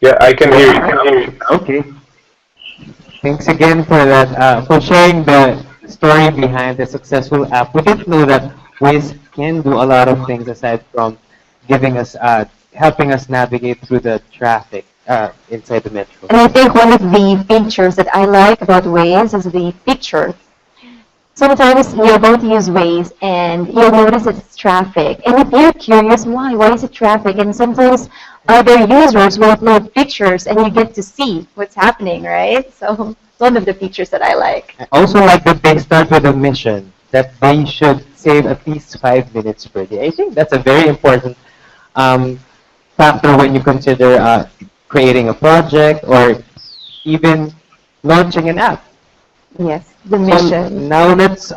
Yeah, I can hear you. Okay. Thanks again for that, for sharing the story behind the successful app. We didn't know that Waze can do a lot of things aside from giving us, helping us navigate through the traffic inside the metro. And I think one of the features that I like about Waze is the picture. Sometimes you're going to use Waze and you'll notice it's traffic. And if you're curious, why is it traffic? And sometimes other users will upload pictures and you get to see what's happening, right? So it's one of the features that I like. I also like that they start with a mission that they should save at least 5 minutes per day. I think that's a very important um, factor when you consider creating a project or even launching an app. Yes, the So mission. now let's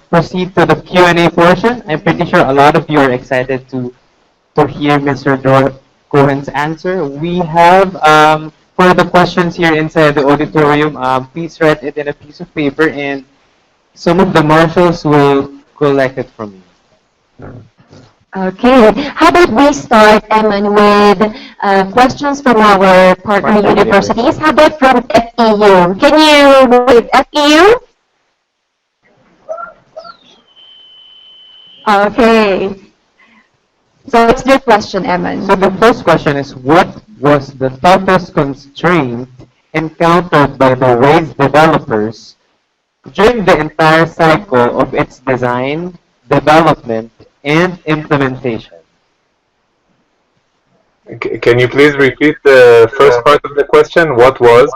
proceed to the Q&A portion. I'm pretty sure a lot of you are excited to hear Mr. Dror Cohen's answer. We have for the questions here inside the auditorium, please write it in a piece of paper and some of the marshals will collect it from you. Okay, how about we start, Eman, with questions from our partner universities? How about from FEU? Can you read FEU? Okay. So what's your question, Eman? So the first question is, what was the toughest constraint encountered by the Waze developers during the entire cycle of its design, development, and implementation? Can you please repeat the first part of the question? What was?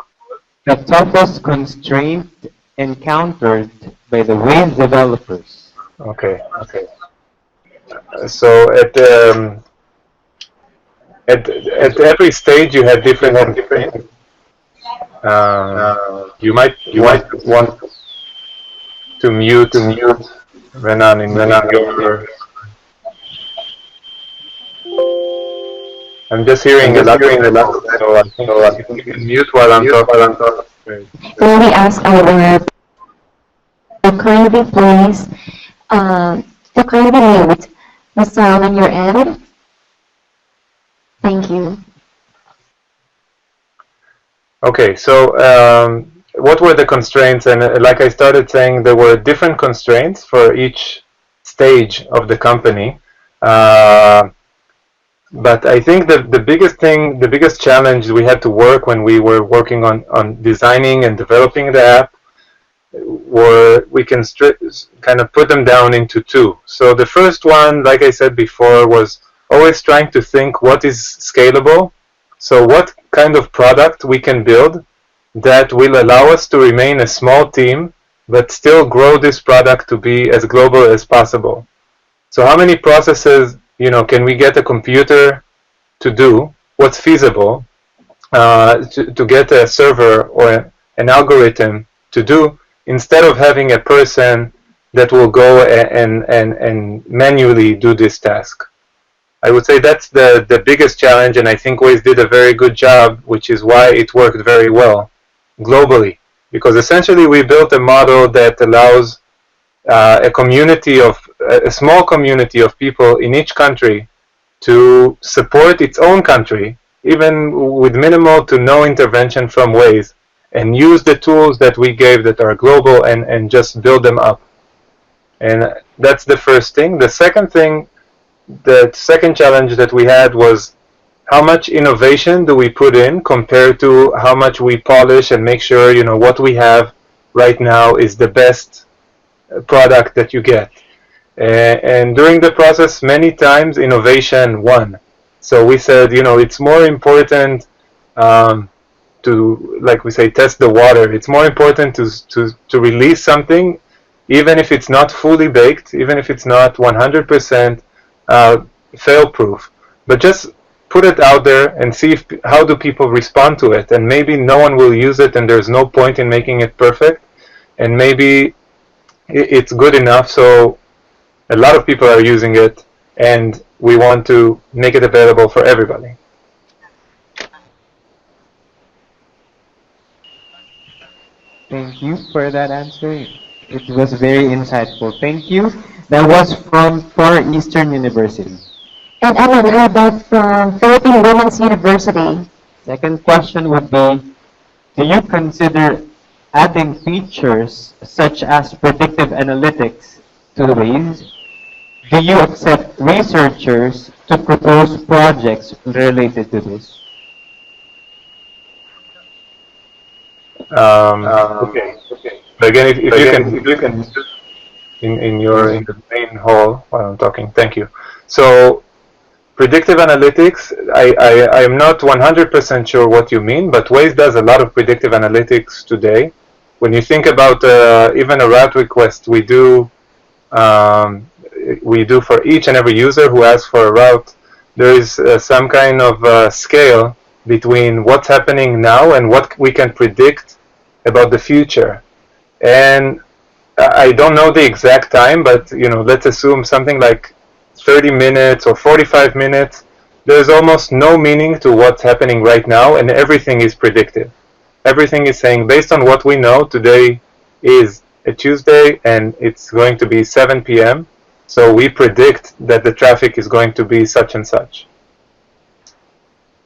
The toughest constraint encountered by the Waze developers. Okay. So at every stage you had different constraints. You might want to mute Renan in your. I'm just hearing a lot, so I think if you can mute while I'm talking. Can we ask our to kindly please to kindly mute the sound on your end? Thank you. Okay, so what were the constraints? And like I started saying, there were different constraints for each stage of the company. But I think that the biggest challenge we had to work when we were working on designing and developing the app were we can kind of put them down into two. So the first one, like I said before, was always trying to think what is scalable. So what kind of product we can build that will allow us to remain a small team but still grow this product to be as global as possible. So how many processes can we get a computer to do? What's feasible to get a server or an algorithm to do instead of having a person that will go and manually do this task? I would say that's the biggest challenge, and I think Waze did a very good job, which is why it worked very well globally. Because essentially we built a model that allows a small community of people in each country to support its own country, even with minimal to no intervention from Waze, and use the tools that we gave that are global and just build them up. And that's the first thing. The second challenge that we had was how much innovation do we put in compared to how much we polish and make sure what we have right now is the best product that you get. And during the process, many times innovation won. So we said, it's more important to, like we say, test the water. It's more important to release something, even if it's not fully baked, even if it's not 100% fail-proof. But just put it out there and see how do people respond to it. And maybe no one will use it and there's no point in making it perfect. And maybe it's good enough so a lot of people are using it and we want to make it available for everybody. Thank you for that answer. It was very insightful. Thank you. That was from Far Eastern University. And Alan, how about from Philippine Women's University? Second question would be, do you consider adding features such as predictive analytics to Waze? Do you accept researchers to propose projects related to this? Okay. But again, if you can in the main hall while I'm talking. Thank you. So predictive analytics, I am not 100% sure what you mean, but Waze does a lot of predictive analytics today. When you think about even a route request, we do for each and every user who asks for a route, there is some kind of scale between what's happening now and what we can predict about the future. And I don't know the exact time, but let's assume something like 30 minutes or 45 minutes. There's almost no meaning to what's happening right now, and everything is predictive. Everything is saying, based on what we know, today is a Tuesday and it's going to be 7 p.m. So we predict that the traffic is going to be such and such.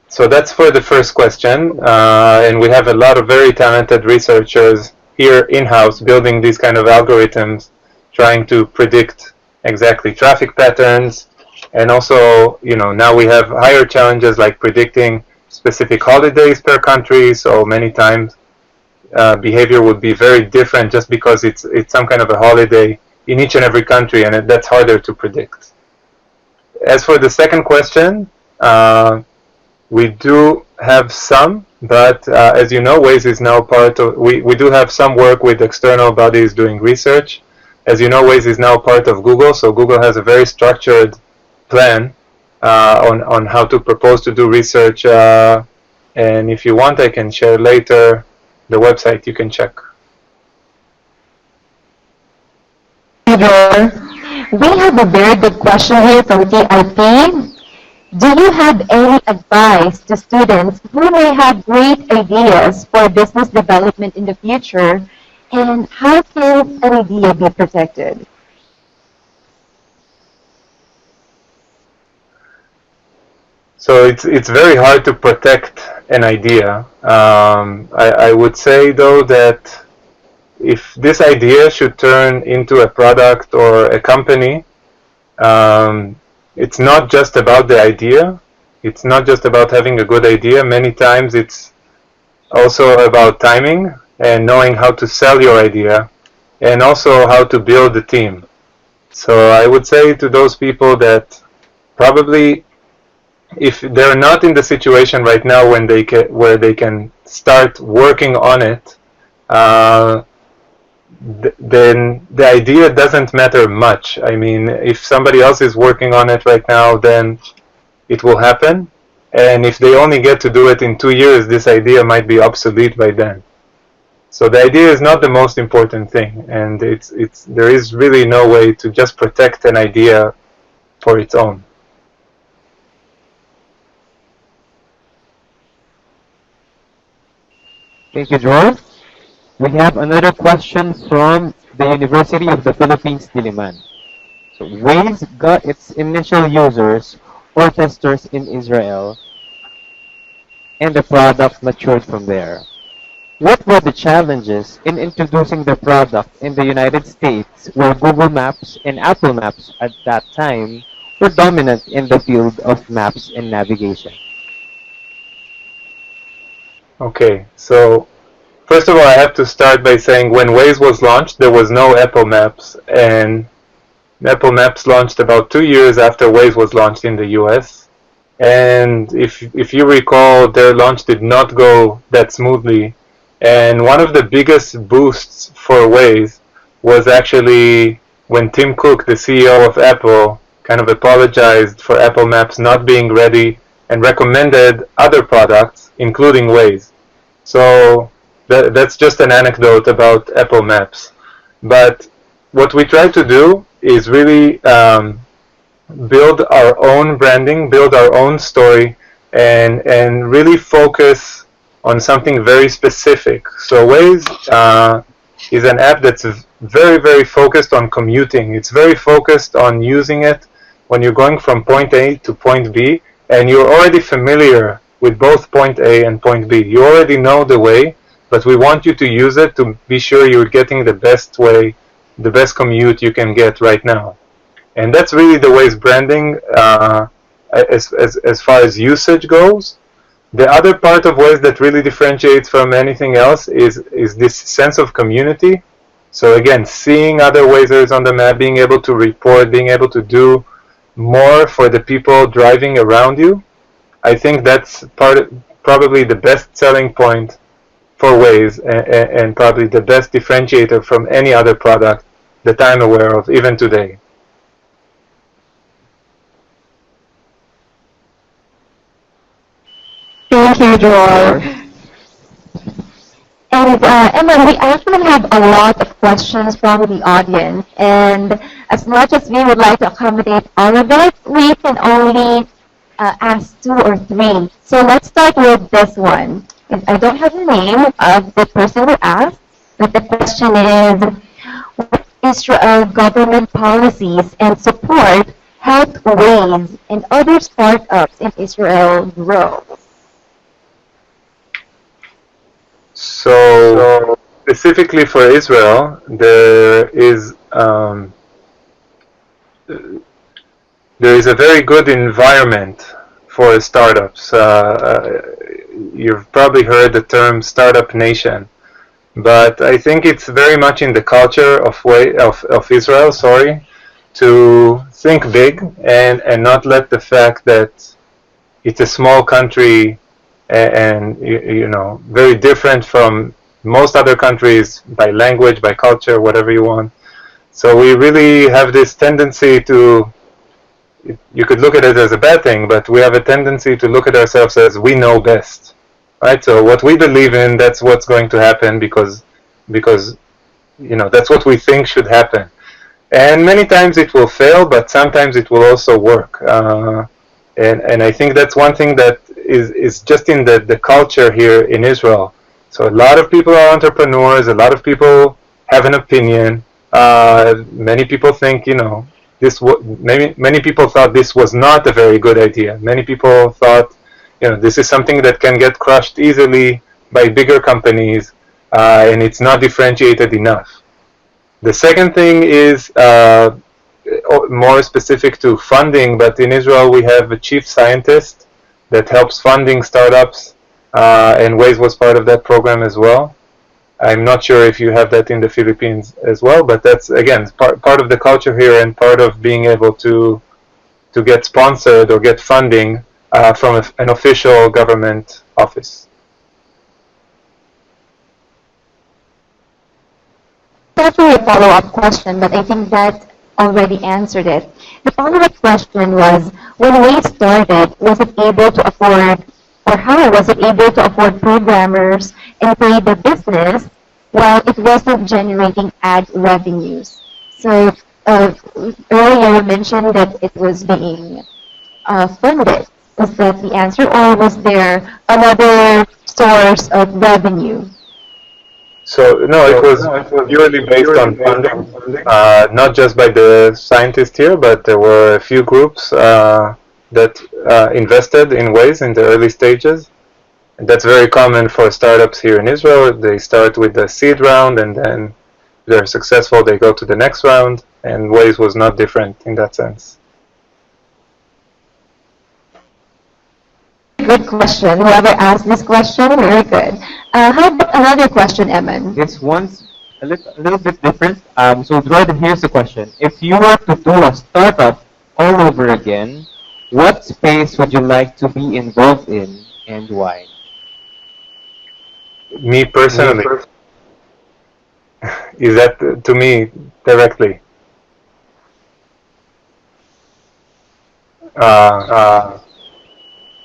So that's for the first question, and we have a lot of very talented researchers here in-house building these kind of algorithms, trying to predict exactly traffic patterns, and also, now we have higher challenges like predicting specific holidays per country. So many times behavior would be very different just because it's some kind of a holiday in each and every country, and that's harder to predict. As for the second question, we do have some, but as you know, Waze is now part of, we do have some work with external bodies doing research. As you know, Waze is now part of Google, so Google has a very structured plan on how to propose to do research, and if you want, I can share later the website, you can check. Dror, we have a very good question here from TIP. Do you have any advice to students who may have great ideas for business development in the future, and how can an idea be protected? So it's very hard to protect an idea. I would say though that if this idea should turn into a product or a company, it's not just about the idea. It's not just about having a good idea. Many times it's also about timing and knowing how to sell your idea, and also how to build a team. So I would say to those people that probably, if they're not in the situation right now when where they can start working on it, then the idea doesn't matter much. I mean, if somebody else is working on it right now, then it will happen. And if they only get to do it in 2 years, this idea might be obsolete by then. So the idea is not the most important thing, and there is really no way to just protect an idea for its own. Thank you, Dror. We have another question from the University of the Philippines, Diliman. So Waze got its initial users or testers in Israel, and the product matured from there. What were the challenges in introducing the product in the United States, where Google Maps and Apple Maps at that time were dominant in the field of maps and navigation? Okay, so first of all, I have to start by saying when Waze was launched, there was no Apple Maps, and Apple Maps launched about 2 years after Waze was launched in the US. And if you recall, their launch did not go that smoothly. And one of the biggest boosts for Waze was actually when Tim Cook, the CEO of Apple, kind of apologized for Apple Maps not being ready and recommended other products, including Waze. So that's just an anecdote about Apple Maps. But what we try to do is really build our own branding, build our own story, and really focus on something very specific. So Waze is an app that's very, very focused on commuting. It's very focused on using it when you're going from point A to point B, and you're already familiar with both point A and point B. You already know the way, but we want you to use it to be sure you're getting the best way, the best commute you can get right now. And that's really the Waze branding as far as usage goes. The other part of Waze that really differentiates from anything else is this sense of community. So again, seeing other Wazers on the map, being able to report, being able to do more for the people driving around you. I think that's probably the best selling point for Waze, and probably the best differentiator from any other product that I'm aware of, even today. Thank you, Dror. And Emma, we actually have a lot of questions from the audience, and as much as we would like to accommodate all of it, we can only ask 2 or 3. So let's start with this one. I don't have the name of the person who asked, but the question is, what Israel government policies and support help Waze and other startups in Israel grow? So specifically for Israel, there is a very good environment for startups. You've probably heard the term startup nation, but I think it's very much in the culture of Israel, to think big and not let the fact that it's a small country and very different from most other countries by language, by culture, whatever you want. So we really have this tendency to, you could look at it as a bad thing, but we have a tendency to look at ourselves as we know best, right? So what we believe in, that's what's going to happen because that's what we think should happen. And many times it will fail, but sometimes it will also work. And I think that's one thing that is just in the culture here in Israel. So a lot of people are entrepreneurs, a lot of people have an opinion. Many people think, many people thought this was not a very good idea. Many people thought, this is something that can get crushed easily by bigger companies, and it's not differentiated enough. The second thing is more specific to funding, but in Israel we have a chief scientist that helps funding startups, and Waze was part of that program as well. I'm not sure if you have that in the Philippines as well, but that's, again, part of the culture here and part of being able to get sponsored or get funding from an official government office. Definitely a follow-up question, but I think that already answered it. The follow-up question was, when Waze started, was it able to afford, or how was it able to afford programmers and pay the business while it wasn't generating ad revenues? So earlier you mentioned that it was being funded. Was that the answer, or was there another source of revenue? So no, it was purely based on funding, not just by the scientists here, but there were a few groups that invested in Waze in the early stages. And that's very common for startups here in Israel. They start with the seed round, and then if they're successful, they go to the next round. And Waze was not different in that sense. Good question. Whoever asked this question, very good. How about another question, Eman? This one's a little bit different. So Jordan, here's the question. If you were to do a startup all over again, what space would you like to be involved in and why? Me personally. Is that to me directly?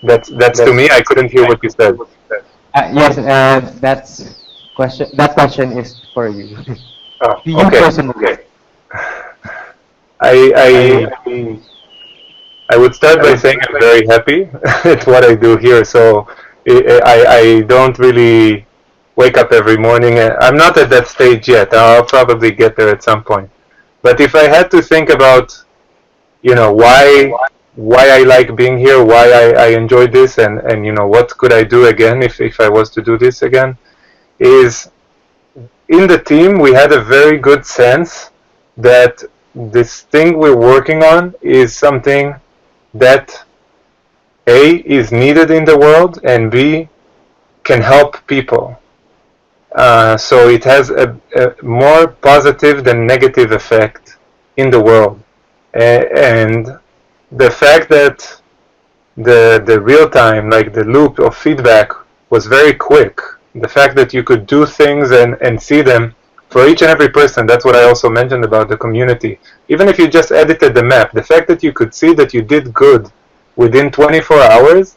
That's to me. I couldn't hear what you said. Yes, that question is for you. Oh, To you okay. personally. I would start by saying I'm very happy at what I do here. So I don't really wake up every morning. I'm not at that stage yet. I'll probably get there at some point. But if I had to think about, why I like being here, why I enjoy this, and what could I do again if I was to do this again, is in the team we had a very good sense that this thing we're working on is something that A, is needed in the world, and B, can help people. So it has a more positive than negative effect in the world. And the fact that the real time, like the loop of feedback, was very quick. The fact that you could do things and see them for each and every person, that's what I also mentioned about the community. Even if you just edited the map, the fact that you could see that you did good within 24 hours,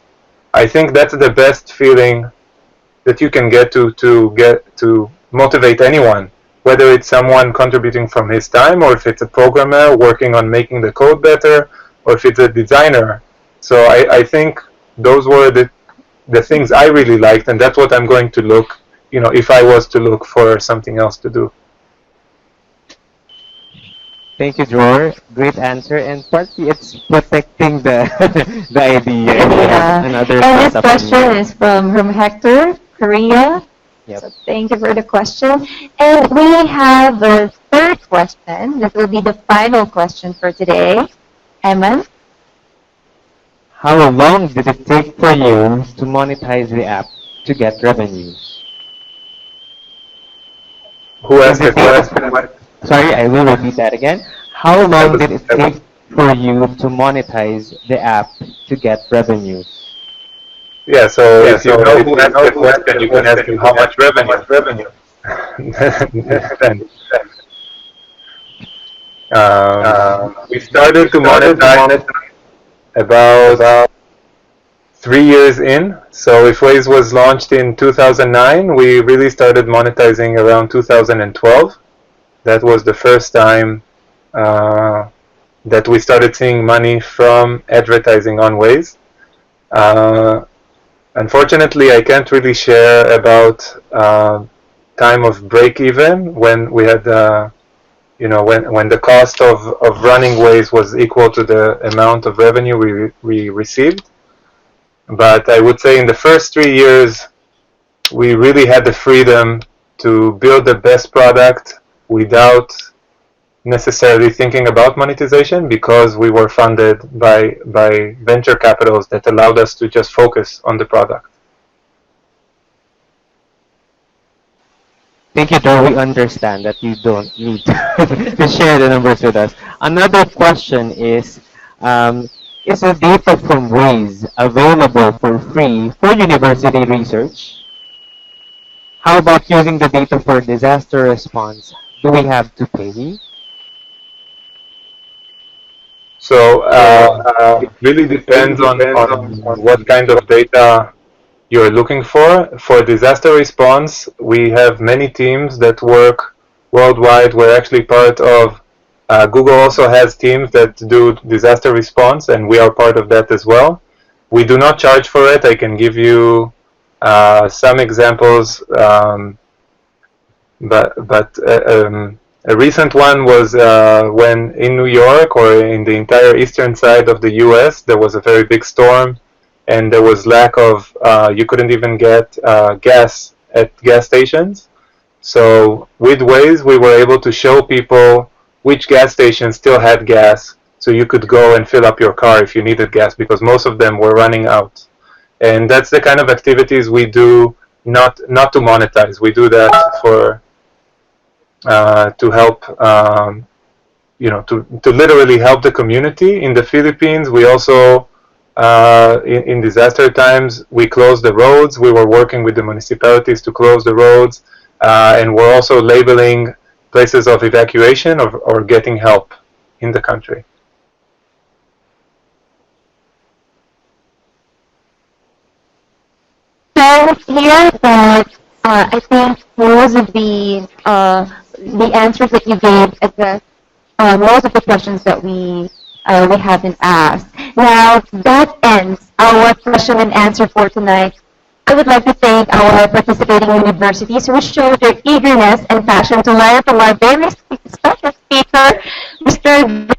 I think that's the best feeling that you can get to motivate anyone, whether it's someone contributing from his time, or if it's a programmer working on making the code better, or if it's a designer. So I think those were the things I really liked, and that's what I'm going to look, if I was to look for something else to do. Thank you, Dror. Great answer. And partly it's protecting the the idea. Yeah. Another And this setup. question is from Hector, Korea. Yep. So thank you for the question. And we have a third question. This will be the final question for today. Eman? How long did it take for you to monetize the app to get revenues? Who asked the question? Sorry, I will repeat that again. How long did it take for you to monetize the app to get revenues? Yeah, so if you know who asked the question, you can ask him how much revenue. We started to monetize about 3 years in. So if Waze was launched in 2009, we really started monetizing around 2012. That was the first time that we started seeing money from advertising on Waze. Unfortunately, I can't really share about time of break even when we had, when the cost of running Waze was equal to the amount of revenue we received. But I would say in the first 3 years, we really had the freedom to build the best product without necessarily thinking about monetization, because we were funded by venture capitals that allowed us to just focus on the product. Thank you, Dor. We understand that you don't need to share the numbers with us. Another question is the data from Waze available for free for university research? How about using the data for disaster response? Do we have to pay? So it really depends on what kind of data you're looking for. For disaster response, we have many teams that work worldwide. We're actually part of, Google also has teams that do disaster response, and we are part of that as well. We do not charge for it. I can give you some examples, but a recent one was when in New York, or in the entire eastern side of the US, there was a very big storm, and there was lack of, you couldn't even get gas at gas stations. So with Waze, we were able to show people which gas stations still had gas, so you could go and fill up your car if you needed gas, because most of them were running out. And that's the kind of activities we do, not to monetize. We do that for to help, to literally help the community. In the Philippines, we also, in disaster times, we closed the roads. We were working with the municipalities to close the roads, and we're also labeling places of evacuation or getting help in the country. So here that I think most of the answers that you gave address most of the questions that we haven't asked. Now that ends our question and answer for tonight. I would like to thank our participating universities who showed their eagerness and passion to learn from our very special speaker, Mr.